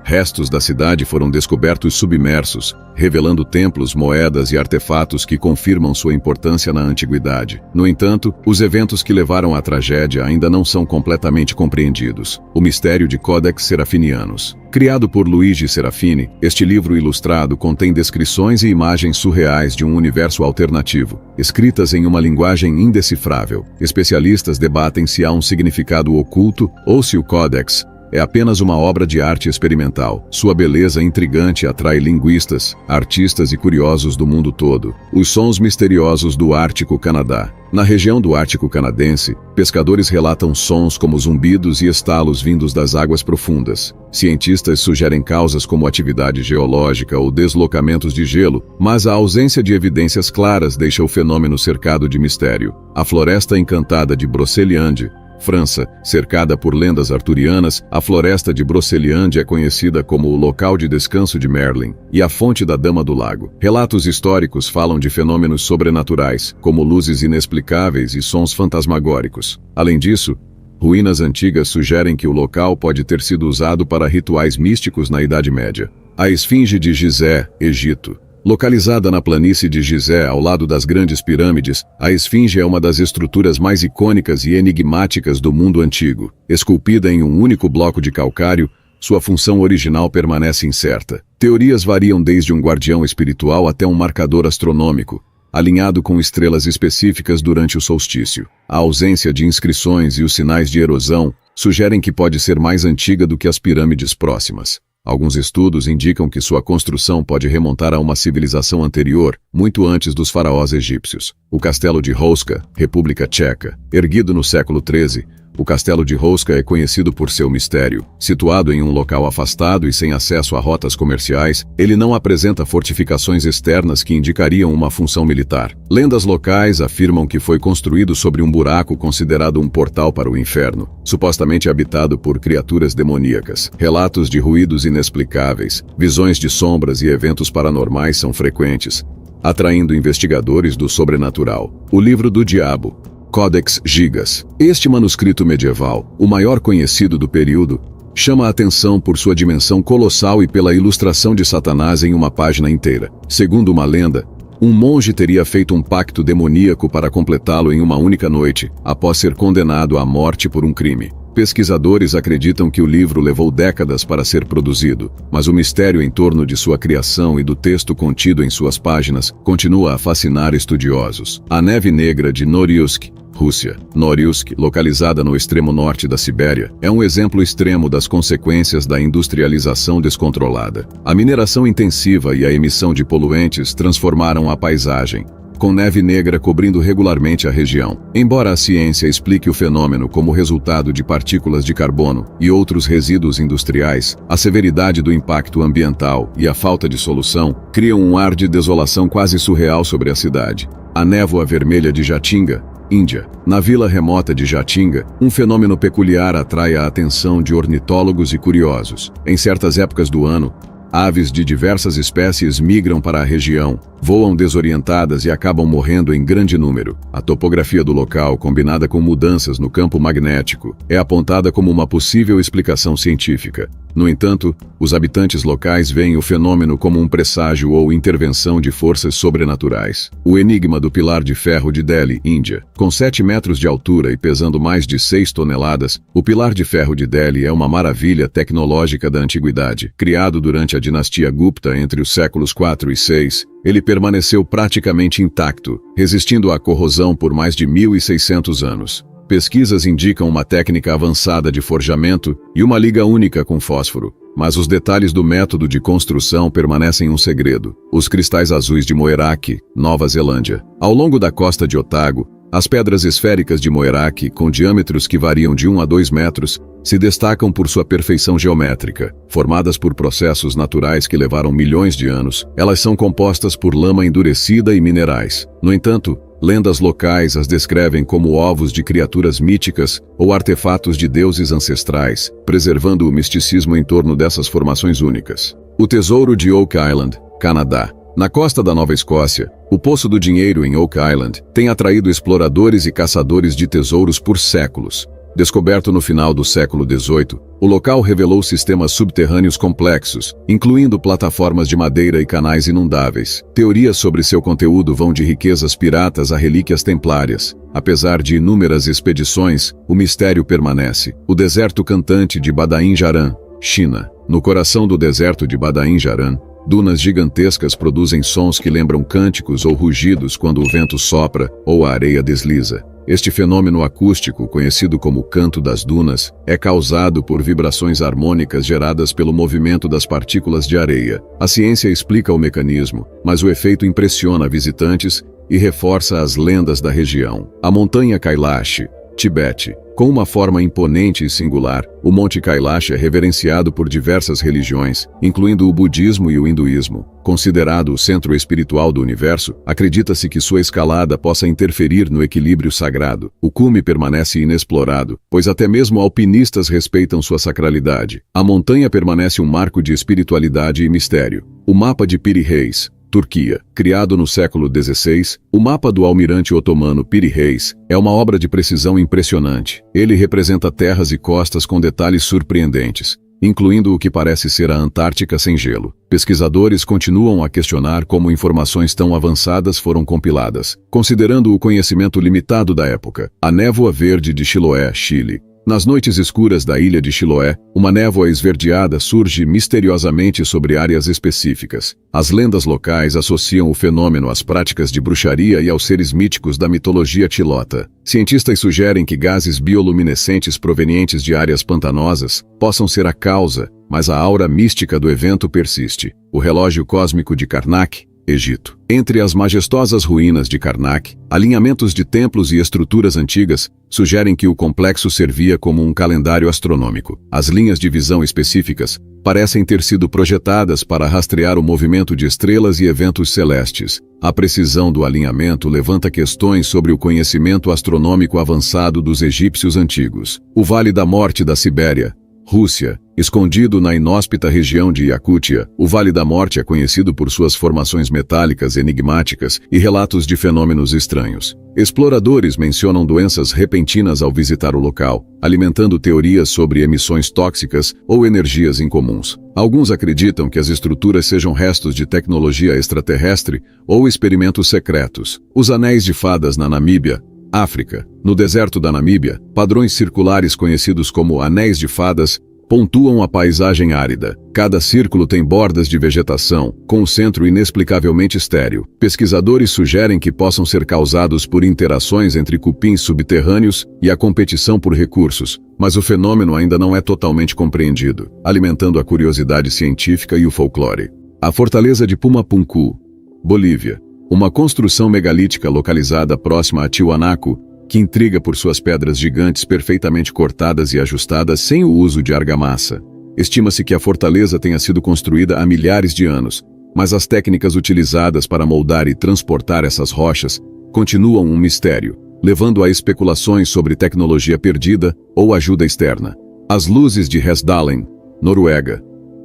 Restos da cidade foram descobertos submersos, revelando templos, moedas e artefatos que confirmam sua importância na antiguidade. No entanto, os eventos que levaram à tragédia ainda não são completamente compreendidos. O mistério de Codex Serafinianus. Criado por Luigi Serafini, este livro ilustrado contém descrições e imagens surreais de um universo alternativo, escritas em uma linguagem indecifrável. Especialistas debatem se há um significado oculto ou se o Codex é apenas uma obra de arte experimental. Sua beleza intrigante atrai linguistas, artistas e curiosos do mundo todo. Os sons misteriosos do Ártico Canadá. Na região do Ártico canadense, pescadores relatam sons como zumbidos e estalos vindos das águas profundas. Cientistas sugerem causas como atividade geológica ou deslocamentos de gelo, mas a ausência de evidências claras deixa o fenômeno cercado de mistério. A Floresta Encantada de Broceliande, França. Cercada por lendas arturianas, a floresta de Broceliande é conhecida como o local de descanso de Merlin e a fonte da Dama do Lago. Relatos históricos falam de fenômenos sobrenaturais, como luzes inexplicáveis e sons fantasmagóricos. Além disso, ruínas antigas sugerem que o local pode ter sido usado para rituais místicos na Idade Média. A Esfinge de Gizé, Egito. Localizada na planície de Gizé, ao lado das grandes pirâmides, a esfinge é uma das estruturas mais icônicas e enigmáticas do mundo antigo. Esculpida em um único bloco de calcário, sua função original permanece incerta. Teorias variam desde um guardião espiritual até um marcador astronômico, alinhado com estrelas específicas durante o solstício. A ausência de inscrições e os sinais de erosão sugerem que pode ser mais antiga do que as pirâmides próximas. Alguns estudos indicam que sua construção pode remontar a uma civilização anterior, muito antes dos faraós egípcios. O Castelo de Houska, República Tcheca, erguido no século XIII, o Castelo de Houska é conhecido por seu mistério. Situado em um local afastado e sem acesso a rotas comerciais, ele não apresenta fortificações externas que indicariam uma função militar. Lendas locais afirmam que foi construído sobre um buraco considerado um portal para o inferno, supostamente habitado por criaturas demoníacas. Relatos de ruídos inexplicáveis, visões de sombras e eventos paranormais são frequentes, atraindo investigadores do sobrenatural. O Livro do Diabo, Codex Gigas. Este manuscrito medieval, o maior conhecido do período, chama a atenção por sua dimensão colossal e pela ilustração de Satanás em uma página inteira. Segundo uma lenda, um monge teria feito um pacto demoníaco para completá-lo em uma única noite, após ser condenado à morte por um crime. Pesquisadores acreditam que o livro levou décadas para ser produzido, mas o mistério em torno de sua criação e do texto contido em suas páginas continua a fascinar estudiosos. A Neve Negra de Norilsk, Rússia. Norilsk, localizada no extremo norte da Sibéria, é um exemplo extremo das consequências da industrialização descontrolada. A mineração intensiva e a emissão de poluentes transformaram a paisagem, com neve negra cobrindo regularmente a região. Embora a ciência explique o fenômeno como resultado de partículas de carbono e outros resíduos industriais, a severidade do impacto ambiental e a falta de solução criam um ar de desolação quase surreal sobre a cidade. A névoa vermelha de Jatinga, Índia. Na vila remota de Jatinga, um fenômeno peculiar atrai a atenção de ornitólogos e curiosos. Em certas épocas do ano, aves de diversas espécies migram para a região, voam desorientadas e acabam morrendo em grande número. A topografia do local, combinada com mudanças no campo magnético, é apontada como uma possível explicação científica. No entanto, os habitantes locais veem o fenômeno como um presságio ou intervenção de forças sobrenaturais. O enigma do Pilar de Ferro de Delhi, Índia. Com 7 metros de altura e pesando mais de 6 toneladas, o Pilar de Ferro de Delhi é uma maravilha tecnológica da antiguidade. Criado durante a dinastia Gupta entre os séculos 4 e 6, ele permaneceu praticamente intacto, resistindo à corrosão por mais de 1.600 anos. Pesquisas indicam uma técnica avançada de forjamento e uma liga única com fósforo, mas os detalhes do método de construção permanecem um segredo. Os cristais azuis de Moeraki, Nova Zelândia. Ao longo da costa de Otago, as pedras esféricas de Moeraki, com diâmetros que variam de 1 a 2 metros, se destacam por sua perfeição geométrica. Formadas por processos naturais que levaram milhões de anos, elas são compostas por lama endurecida e minerais. No entanto, lendas locais as descrevem como ovos de criaturas míticas ou artefatos de deuses ancestrais, preservando o misticismo em torno dessas formações únicas. O Tesouro de Oak Island, Canadá. Na costa da Nova Escócia, o Poço do Dinheiro em Oak Island tem atraído exploradores e caçadores de tesouros por séculos. Descoberto no final do século XVIII, o local revelou sistemas subterrâneos complexos, incluindo plataformas de madeira e canais inundáveis. Teorias sobre seu conteúdo vão de riquezas piratas a relíquias templárias. Apesar de inúmeras expedições, o mistério permanece. O deserto cantante de Badain Jaran, China. No coração do deserto de Badain Jaran, dunas gigantescas produzem sons que lembram cânticos ou rugidos quando o vento sopra ou a areia desliza. Este fenômeno acústico, conhecido como canto das dunas, é causado por vibrações harmônicas geradas pelo movimento das partículas de areia. A ciência explica o mecanismo, mas o efeito impressiona visitantes e reforça as lendas da região. A montanha Kailash, Tibete. Com uma forma imponente e singular, o Monte Kailash é reverenciado por diversas religiões, incluindo o budismo e o hinduísmo. Considerado o centro espiritual do universo, acredita-se que sua escalada possa interferir no equilíbrio sagrado. O cume permanece inexplorado, pois até mesmo alpinistas respeitam sua sacralidade. A montanha permanece um marco de espiritualidade e mistério. O mapa de Piri Reis, Turquia. Criado no século XVI, o mapa do almirante otomano Piri Reis é uma obra de precisão impressionante. Ele representa terras e costas com detalhes surpreendentes, incluindo o que parece ser a Antártica sem gelo. Pesquisadores continuam a questionar como informações tão avançadas foram compiladas, considerando o conhecimento limitado da época. A névoa verde de Chiloé, Chile. Nas noites escuras da ilha de Chiloé, uma névoa esverdeada surge misteriosamente sobre áreas específicas. As lendas locais associam o fenômeno às práticas de bruxaria e aos seres míticos da mitologia tilota. Cientistas sugerem que gases bioluminescentes provenientes de áreas pantanosas possam ser a causa, mas a aura mística do evento persiste. O relógio cósmico de Karnak, Egito. Entre as majestosas ruínas de Karnak, alinhamentos de templos e estruturas antigas sugerem que o complexo servia como um calendário astronômico. As linhas de visão específicas parecem ter sido projetadas para rastrear o movimento de estrelas e eventos celestes. A precisão do alinhamento levanta questões sobre o conhecimento astronômico avançado dos egípcios antigos. O Vale da Morte da Sibéria, Rússia. Escondido na inóspita região de Iacútia, o Vale da Morte é conhecido por suas formações metálicas enigmáticas e relatos de fenômenos estranhos. Exploradores mencionam doenças repentinas ao visitar o local, alimentando teorias sobre emissões tóxicas ou energias incomuns. Alguns acreditam que as estruturas sejam restos de tecnologia extraterrestre ou experimentos secretos. Os Anéis de Fadas na Namíbia, África. No deserto da Namíbia, padrões circulares conhecidos como Anéis de Fadas pontuam a paisagem árida. Cada círculo tem bordas de vegetação, com o centro inexplicavelmente estéril. Pesquisadores sugerem que possam ser causados por interações entre cupins subterrâneos e a competição por recursos, mas o fenômeno ainda não é totalmente compreendido, alimentando a curiosidade científica e o folclore. A Fortaleza de Pumapunku, Bolívia. Uma construção megalítica localizada próxima a Tiwanaku, que intriga por suas pedras gigantes perfeitamente cortadas e ajustadas sem o uso de argamassa. Estima-se que a fortaleza tenha sido construída há milhares de anos, mas as técnicas utilizadas para moldar e transportar essas rochas continuam um mistério, levando a especulações sobre tecnologia perdida ou ajuda externa. As luzes de Hesdalen, Noruega.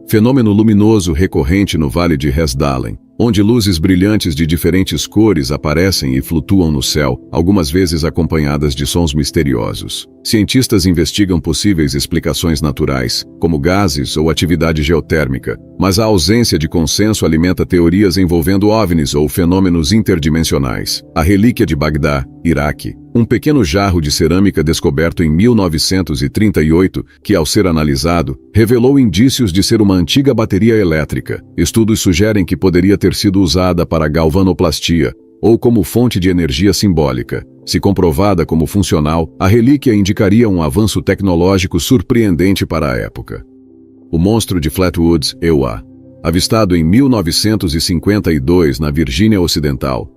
Fenômeno luminoso recorrente no Vale de Hesdalen, onde luzes brilhantes de diferentes cores aparecem e flutuam no céu, algumas vezes acompanhadas de sons misteriosos. Cientistas investigam possíveis explicações naturais, como gases ou atividade geotérmica, mas a ausência de consenso alimenta teorias envolvendo OVNIs ou fenômenos interdimensionais. A relíquia de Bagdá, Iraque. Um pequeno jarro de cerâmica descoberto em 1938, que ao ser analisado, revelou indícios de ser uma antiga bateria elétrica. Estudos sugerem que poderia ter sido usada para galvanoplastia, ou como fonte de energia simbólica. Se comprovada como funcional, a relíquia indicaria um avanço tecnológico surpreendente para a época. O monstro de Flatwoods, EUA. Avistado em 1952 na Virgínia Ocidental.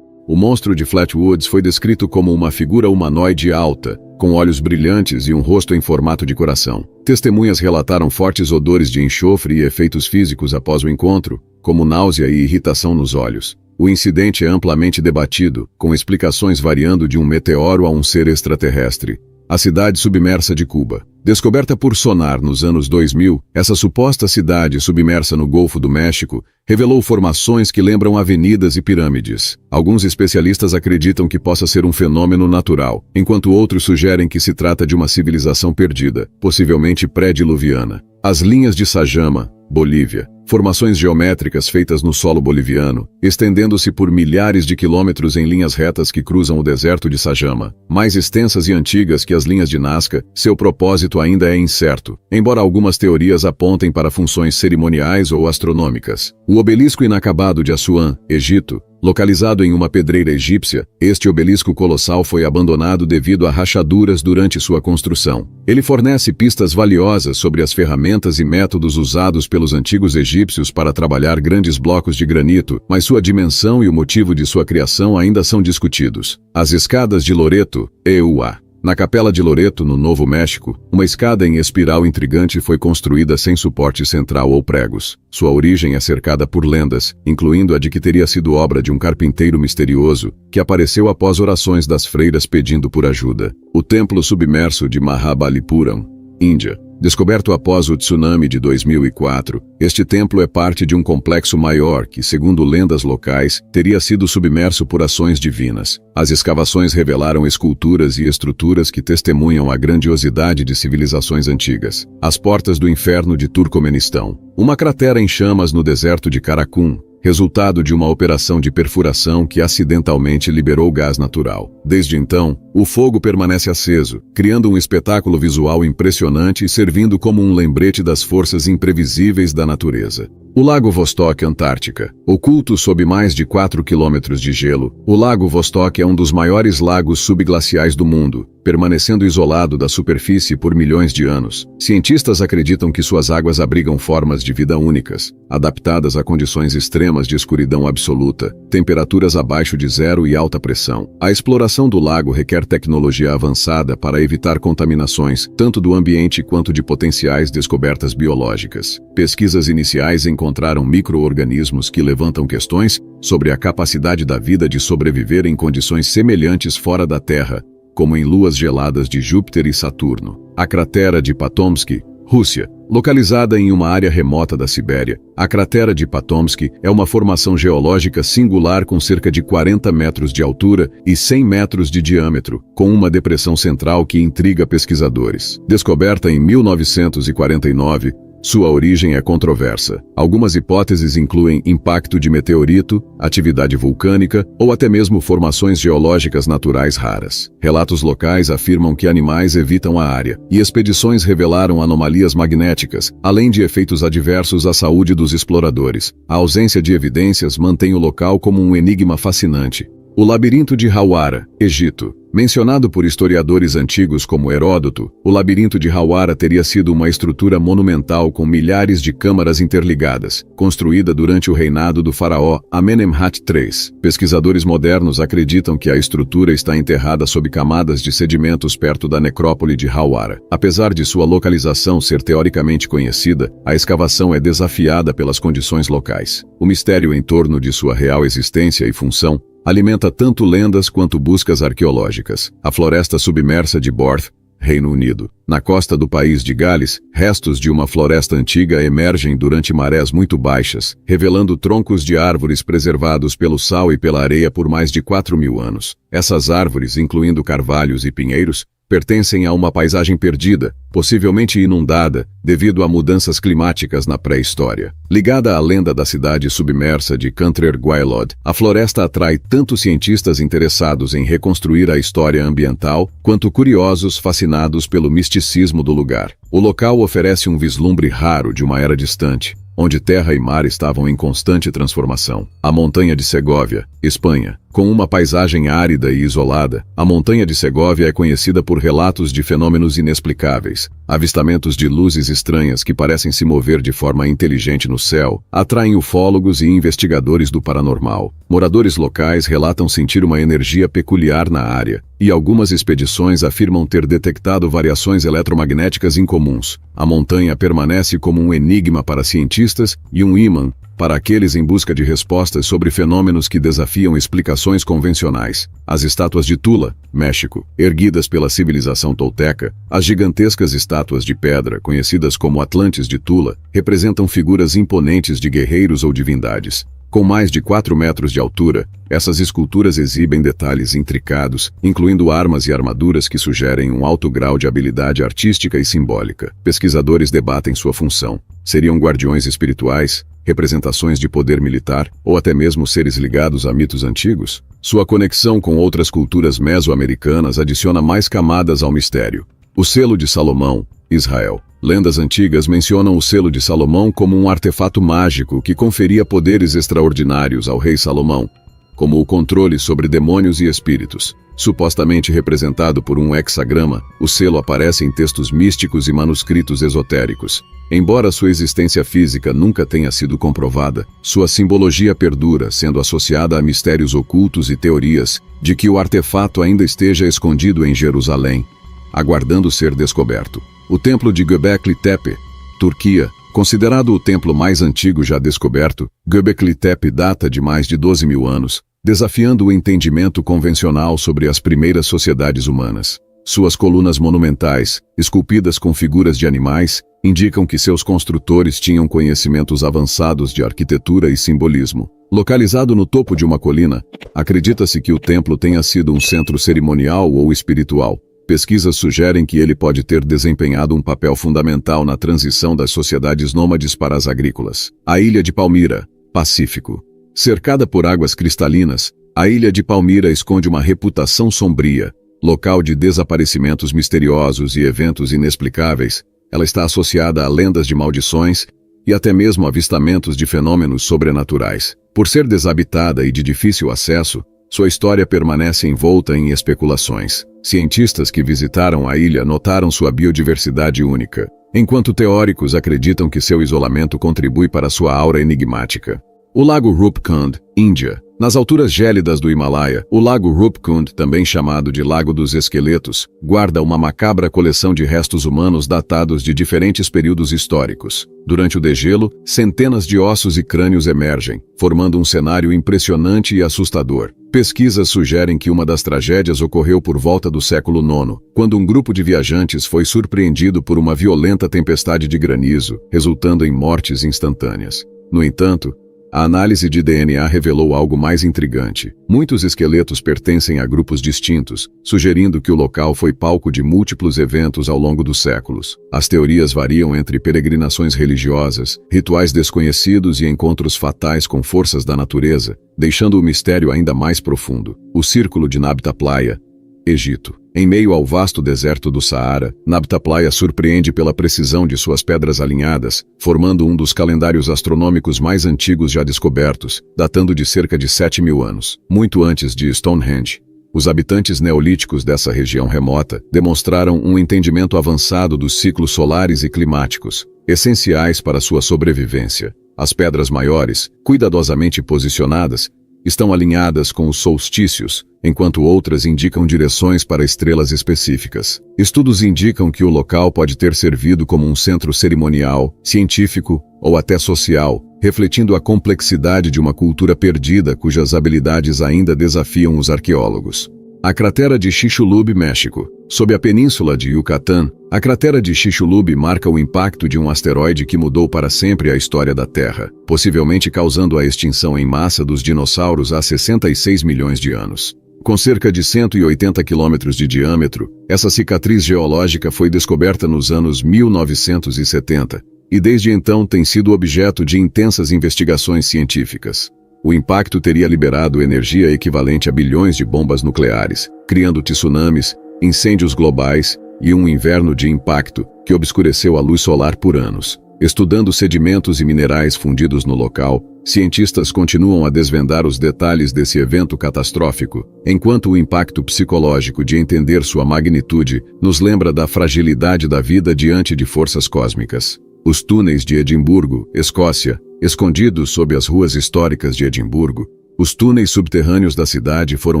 O monstro de Flatwoods foi descrito como uma figura humanoide alta, com olhos brilhantes e um rosto em formato de coração. Testemunhas relataram fortes odores de enxofre e efeitos físicos após o encontro, como náusea e irritação nos olhos. O incidente é amplamente debatido, com explicações variando de um meteoro a um ser extraterrestre. A cidade submersa de Cuba. Descoberta por sonar nos anos 2000, essa suposta cidade submersa no Golfo do México revelou formações que lembram avenidas e pirâmides. Alguns especialistas acreditam que possa ser um fenômeno natural, enquanto outros sugerem que se trata de uma civilização perdida, possivelmente pré-diluviana. As linhas de Sajama, Bolívia. Formações geométricas feitas no solo boliviano, estendendo-se por milhares de quilômetros em linhas retas que cruzam o deserto de Sajama. Mais extensas e antigas que as linhas de Nazca, seu propósito ainda é incerto, embora algumas teorias apontem para funções cerimoniais ou astronômicas. O obelisco inacabado de Assuã, Egito. Localizado em uma pedreira egípcia, este obelisco colossal foi abandonado devido a rachaduras durante sua construção. Ele fornece pistas valiosas sobre as ferramentas e métodos usados pelos antigos egípcios para trabalhar grandes blocos de granito, mas sua dimensão e o motivo de sua criação ainda são discutidos. As escadas de Loreto, EUA. Na Capela de Loreto, no Novo México, uma escada em espiral intrigante foi construída sem suporte central ou pregos. Sua origem é cercada por lendas, incluindo a de que teria sido obra de um carpinteiro misterioso, que apareceu após orações das freiras pedindo por ajuda. O Templo Submerso de Mahabalipuram, Índia. Descoberto após o tsunami de 2004, este templo é parte de um complexo maior que, segundo lendas locais, teria sido submerso por ações divinas. As escavações revelaram esculturas e estruturas que testemunham a grandiosidade de civilizações antigas. As portas do inferno de Turcomenistão. Uma cratera em chamas no deserto de Karakum, resultado de uma operação de perfuração que acidentalmente liberou gás natural. Desde então, o fogo permanece aceso, criando um espetáculo visual impressionante e servindo como um lembrete das forças imprevisíveis da natureza. O Lago Vostok, Antártica. Oculto sob mais de 4 quilômetros de gelo, o Lago Vostok é um dos maiores lagos subglaciais do mundo, permanecendo isolado da superfície por milhões de anos. Cientistas acreditam que suas águas abrigam formas de vida únicas, adaptadas a condições extremas de escuridão absoluta, temperaturas abaixo de zero e alta pressão. A exploração do lago requer tecnologia avançada para evitar contaminações, tanto do ambiente quanto de potenciais descobertas biológicas. Pesquisas iniciais encontraram micro-organismos que levantam questões sobre a capacidade da vida de sobreviver em condições semelhantes fora da Terra, como em luas geladas de Júpiter e Saturno. A cratera de Patomsky, Rússia. Localizada em uma área remota da Sibéria, a cratera de Patomsky é uma formação geológica singular com cerca de 40 metros de altura e 100 metros de diâmetro, com uma depressão central que intriga pesquisadores. Descoberta em 1949, sua origem é controversa. Algumas hipóteses incluem impacto de meteorito, atividade vulcânica ou até mesmo formações geológicas naturais raras. Relatos locais afirmam que animais evitam a área, e expedições revelaram anomalias magnéticas, além de efeitos adversos à saúde dos exploradores. A ausência de evidências mantém o local como um enigma fascinante. O Labirinto de Hawara, Egito. Mencionado por historiadores antigos como Heródoto, o Labirinto de Hawara teria sido uma estrutura monumental com milhares de câmaras interligadas, construída durante o reinado do faraó Amenemhat III. Pesquisadores modernos acreditam que a estrutura está enterrada sob camadas de sedimentos perto da necrópole de Hawara. Apesar de sua localização ser teoricamente conhecida, a escavação é desafiada pelas condições locais. O mistério em torno de sua real existência e função alimenta tanto lendas quanto buscas arqueológicas. A floresta submersa de Borth, Reino Unido. Na costa do país de Gales, restos de uma floresta antiga emergem durante marés muito baixas, revelando troncos de árvores preservados pelo sal e pela areia por mais de 4.000 anos. Essas árvores, incluindo carvalhos e pinheiros, pertencem a uma paisagem perdida, possivelmente inundada, devido a mudanças climáticas na pré-história. Ligada à lenda da cidade submersa de Cantrer Gwaelod, a floresta atrai tanto cientistas interessados em reconstruir a história ambiental, quanto curiosos fascinados pelo misticismo do lugar. O local oferece um vislumbre raro de uma era distante, onde terra e mar estavam em constante transformação. A Montanha de Segóvia, Espanha. Com uma paisagem árida e isolada, a Montanha de Segóvia é conhecida por relatos de fenômenos inexplicáveis. Avistamentos de luzes estranhas que parecem se mover de forma inteligente no céu atraem ufólogos e investigadores do paranormal. Moradores locais relatam sentir uma energia peculiar na área, e algumas expedições afirmam ter detectado variações eletromagnéticas incomuns. A montanha permanece como um enigma para cientistas e um ímã para aqueles em busca de respostas sobre fenômenos que desafiam explicações convencionais. As estátuas de Tula, México. Erguidas pela civilização tolteca, as gigantescas estátuas de pedra, conhecidas como Atlantes de Tula, representam figuras imponentes de guerreiros ou divindades. Com mais de 4 metros de altura, essas esculturas exibem detalhes intricados, incluindo armas e armaduras que sugerem um alto grau de habilidade artística e simbólica. Pesquisadores debatem sua função. Seriam guardiões espirituais, representações de poder militar, ou até mesmo seres ligados a mitos antigos? Sua conexão com outras culturas mesoamericanas adiciona mais camadas ao mistério. O selo de Salomão, Israel. Lendas antigas mencionam o selo de Salomão como um artefato mágico que conferia poderes extraordinários ao rei Salomão, como o controle sobre demônios e espíritos. Supostamente representado por um hexagrama, o selo aparece em textos místicos e manuscritos esotéricos. Embora sua existência física nunca tenha sido comprovada, sua simbologia perdura, sendo associada a mistérios ocultos e teorias de que o artefato ainda esteja escondido em Jerusalém, aguardando ser descoberto. O Templo de Göbekli Tepe, Turquia. Considerado o templo mais antigo já descoberto, Göbekli Tepe data de mais de 12.000 anos, desafiando o entendimento convencional sobre as primeiras sociedades humanas. Suas colunas monumentais, esculpidas com figuras de animais, indicam que seus construtores tinham conhecimentos avançados de arquitetura e simbolismo. Localizado no topo de uma colina, acredita-se que o templo tenha sido um centro cerimonial ou espiritual. Pesquisas sugerem que ele pode ter desempenhado um papel fundamental na transição das sociedades nômades para as agrícolas. A ilha de Palmira, Pacífico. Cercada por águas cristalinas, a ilha de Palmyra esconde uma reputação sombria. Local de desaparecimentos misteriosos e eventos inexplicáveis, ela está associada a lendas de maldições e até mesmo avistamentos de fenômenos sobrenaturais. Por ser desabitada e de difícil acesso, sua história permanece envolta em especulações. Cientistas que visitaram a ilha notaram sua biodiversidade única, enquanto teóricos acreditam que seu isolamento contribui para sua aura enigmática. O Lago Rupkund, Índia. Nas alturas gélidas do Himalaia, o Lago Rupkund, também chamado de Lago dos Esqueletos, guarda uma macabra coleção de restos humanos datados de diferentes períodos históricos. Durante o degelo, centenas de ossos e crânios emergem, formando um cenário impressionante e assustador. Pesquisas sugerem que uma das tragédias ocorreu por volta do século IX, quando um grupo de viajantes foi surpreendido por uma violenta tempestade de granizo, resultando em mortes instantâneas. No entanto, a análise de DNA revelou algo mais intrigante. Muitos esqueletos pertencem a grupos distintos, sugerindo que o local foi palco de múltiplos eventos ao longo dos séculos. As teorias variam entre peregrinações religiosas, rituais desconhecidos e encontros fatais com forças da natureza, deixando o mistério ainda mais profundo. O Círculo de Nabta Playa, Egito. Em meio ao vasto deserto do Saara, Nabta Playa surpreende pela precisão de suas pedras alinhadas, formando um dos calendários astronômicos mais antigos já descobertos, datando de cerca de 7.000 anos, muito antes de Stonehenge. Os habitantes neolíticos dessa região remota demonstraram um entendimento avançado dos ciclos solares e climáticos, essenciais para sua sobrevivência. As pedras maiores, cuidadosamente posicionadas, estão alinhadas com os solstícios, enquanto outras indicam direções para estrelas específicas. Estudos indicam que o local pode ter servido como um centro cerimonial, científico ou até social, refletindo a complexidade de uma cultura perdida cujas habilidades ainda desafiam os arqueólogos. A cratera de Chicxulub, México. Sob a península de Yucatán, a cratera de Chicxulub marca o impacto de um asteroide que mudou para sempre a história da Terra, possivelmente causando a extinção em massa dos dinossauros há 66 milhões de anos. Com cerca de 180 quilômetros de diâmetro, essa cicatriz geológica foi descoberta nos anos 1970, e desde então tem sido objeto de intensas investigações científicas. O impacto teria liberado energia equivalente a bilhões de bombas nucleares, criando tsunamis, incêndios globais e um inverno de impacto que obscureceu a luz solar por anos. Estudando sedimentos e minerais fundidos no local, cientistas continuam a desvendar os detalhes desse evento catastrófico, enquanto o impacto psicológico de entender sua magnitude nos lembra da fragilidade da vida diante de forças cósmicas. Os túneis de Edimburgo, Escócia. Escondidos sob as ruas históricas de Edimburgo, os túneis subterrâneos da cidade foram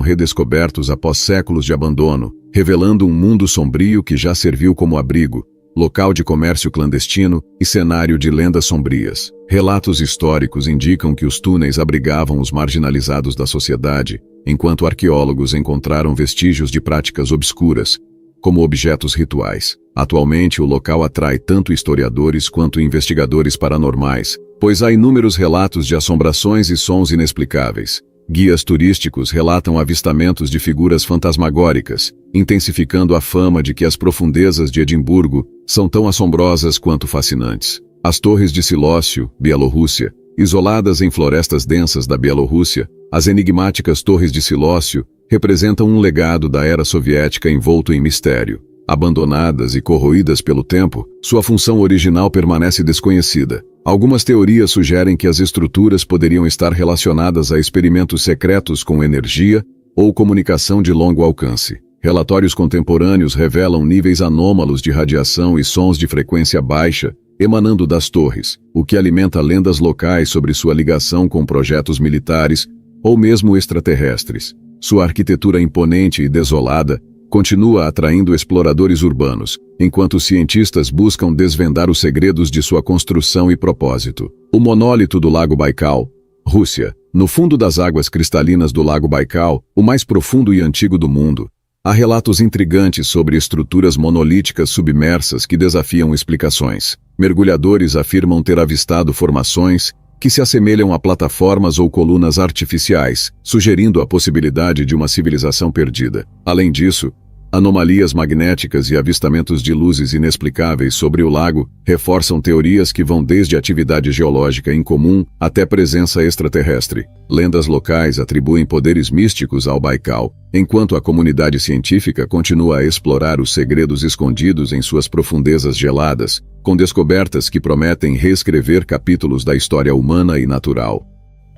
redescobertos após séculos de abandono, revelando um mundo sombrio que já serviu como abrigo, local de comércio clandestino e cenário de lendas sombrias. Relatos históricos indicam que os túneis abrigavam os marginalizados da sociedade, enquanto arqueólogos encontraram vestígios de práticas obscuras, como objetos rituais. Atualmente, o local atrai tanto historiadores quanto investigadores paranormais, pois há inúmeros relatos de assombrações e sons inexplicáveis. Guias turísticos relatam avistamentos de figuras fantasmagóricas, intensificando a fama de que as profundezas de Edimburgo são tão assombrosas quanto fascinantes. As Torres de Silócio, Bielorrússia. Isoladas em florestas densas da Bielorrússia, as enigmáticas Torres de Silócio representam um legado da era soviética envolto em mistério. Abandonadas e corroídas pelo tempo, sua função original permanece desconhecida. Algumas teorias sugerem que as estruturas poderiam estar relacionadas a experimentos secretos com energia ou comunicação de longo alcance. Relatórios contemporâneos revelam níveis anômalos de radiação e sons de frequência baixa emanando das torres, o que alimenta lendas locais sobre sua ligação com projetos militares ou mesmo extraterrestres. Sua arquitetura imponente e desolada continua atraindo exploradores urbanos, enquanto cientistas buscam desvendar os segredos de sua construção e propósito. O monólito do Lago Baikal, Rússia. No fundo das águas cristalinas do Lago Baikal, o mais profundo e antigo do mundo, há relatos intrigantes sobre estruturas monolíticas submersas que desafiam explicações. Mergulhadores afirmam ter avistado formações que se assemelham a plataformas ou colunas artificiais, sugerindo a possibilidade de uma civilização perdida. Além disso, Anomalias magnéticas e avistamentos de luzes inexplicáveis sobre o lago reforçam teorias que vão desde atividade geológica incomum até presença extraterrestre. Lendas locais atribuem poderes místicos ao Baikal, enquanto a comunidade científica continua a explorar os segredos escondidos em suas profundezas geladas, com descobertas que prometem reescrever capítulos da história humana e natural.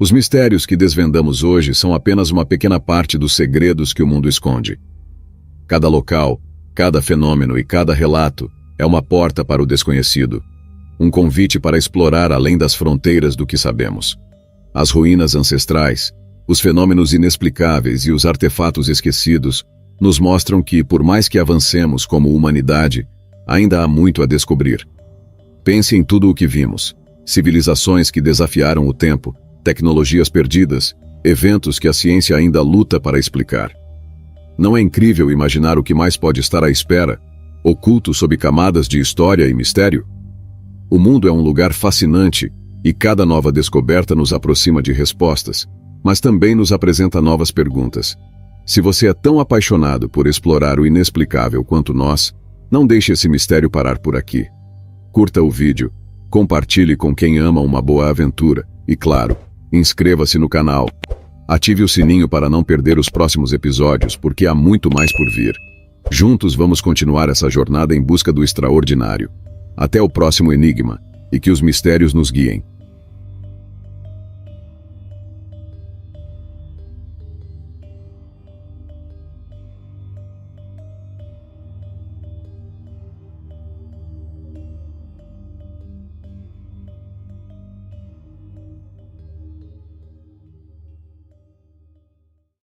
Os mistérios que desvendamos hoje são apenas uma pequena parte dos segredos que o mundo esconde. Cada local, cada fenômeno e cada relato é uma porta para o desconhecido. Um convite para explorar além das fronteiras do que sabemos. As ruínas ancestrais, os fenômenos inexplicáveis e os artefatos esquecidos nos mostram que, por mais que avancemos como humanidade, ainda há muito a descobrir. Pense em tudo o que vimos. Civilizações que desafiaram o tempo, tecnologias perdidas, eventos que a ciência ainda luta para explicar. Não é incrível imaginar o que mais pode estar à espera, oculto sob camadas de história e mistério? O mundo é um lugar fascinante e cada nova descoberta nos aproxima de respostas, mas também nos apresenta novas perguntas. Se você é tão apaixonado por explorar o inexplicável quanto nós, não deixe esse mistério parar por aqui. Curta o vídeo, compartilhe com quem ama uma boa aventura e, claro, inscreva-se no canal. Ative o sininho para não perder os próximos episódios, porque há muito mais por vir. Juntos vamos continuar essa jornada em busca do extraordinário. Até o próximo enigma, e que os mistérios nos guiem.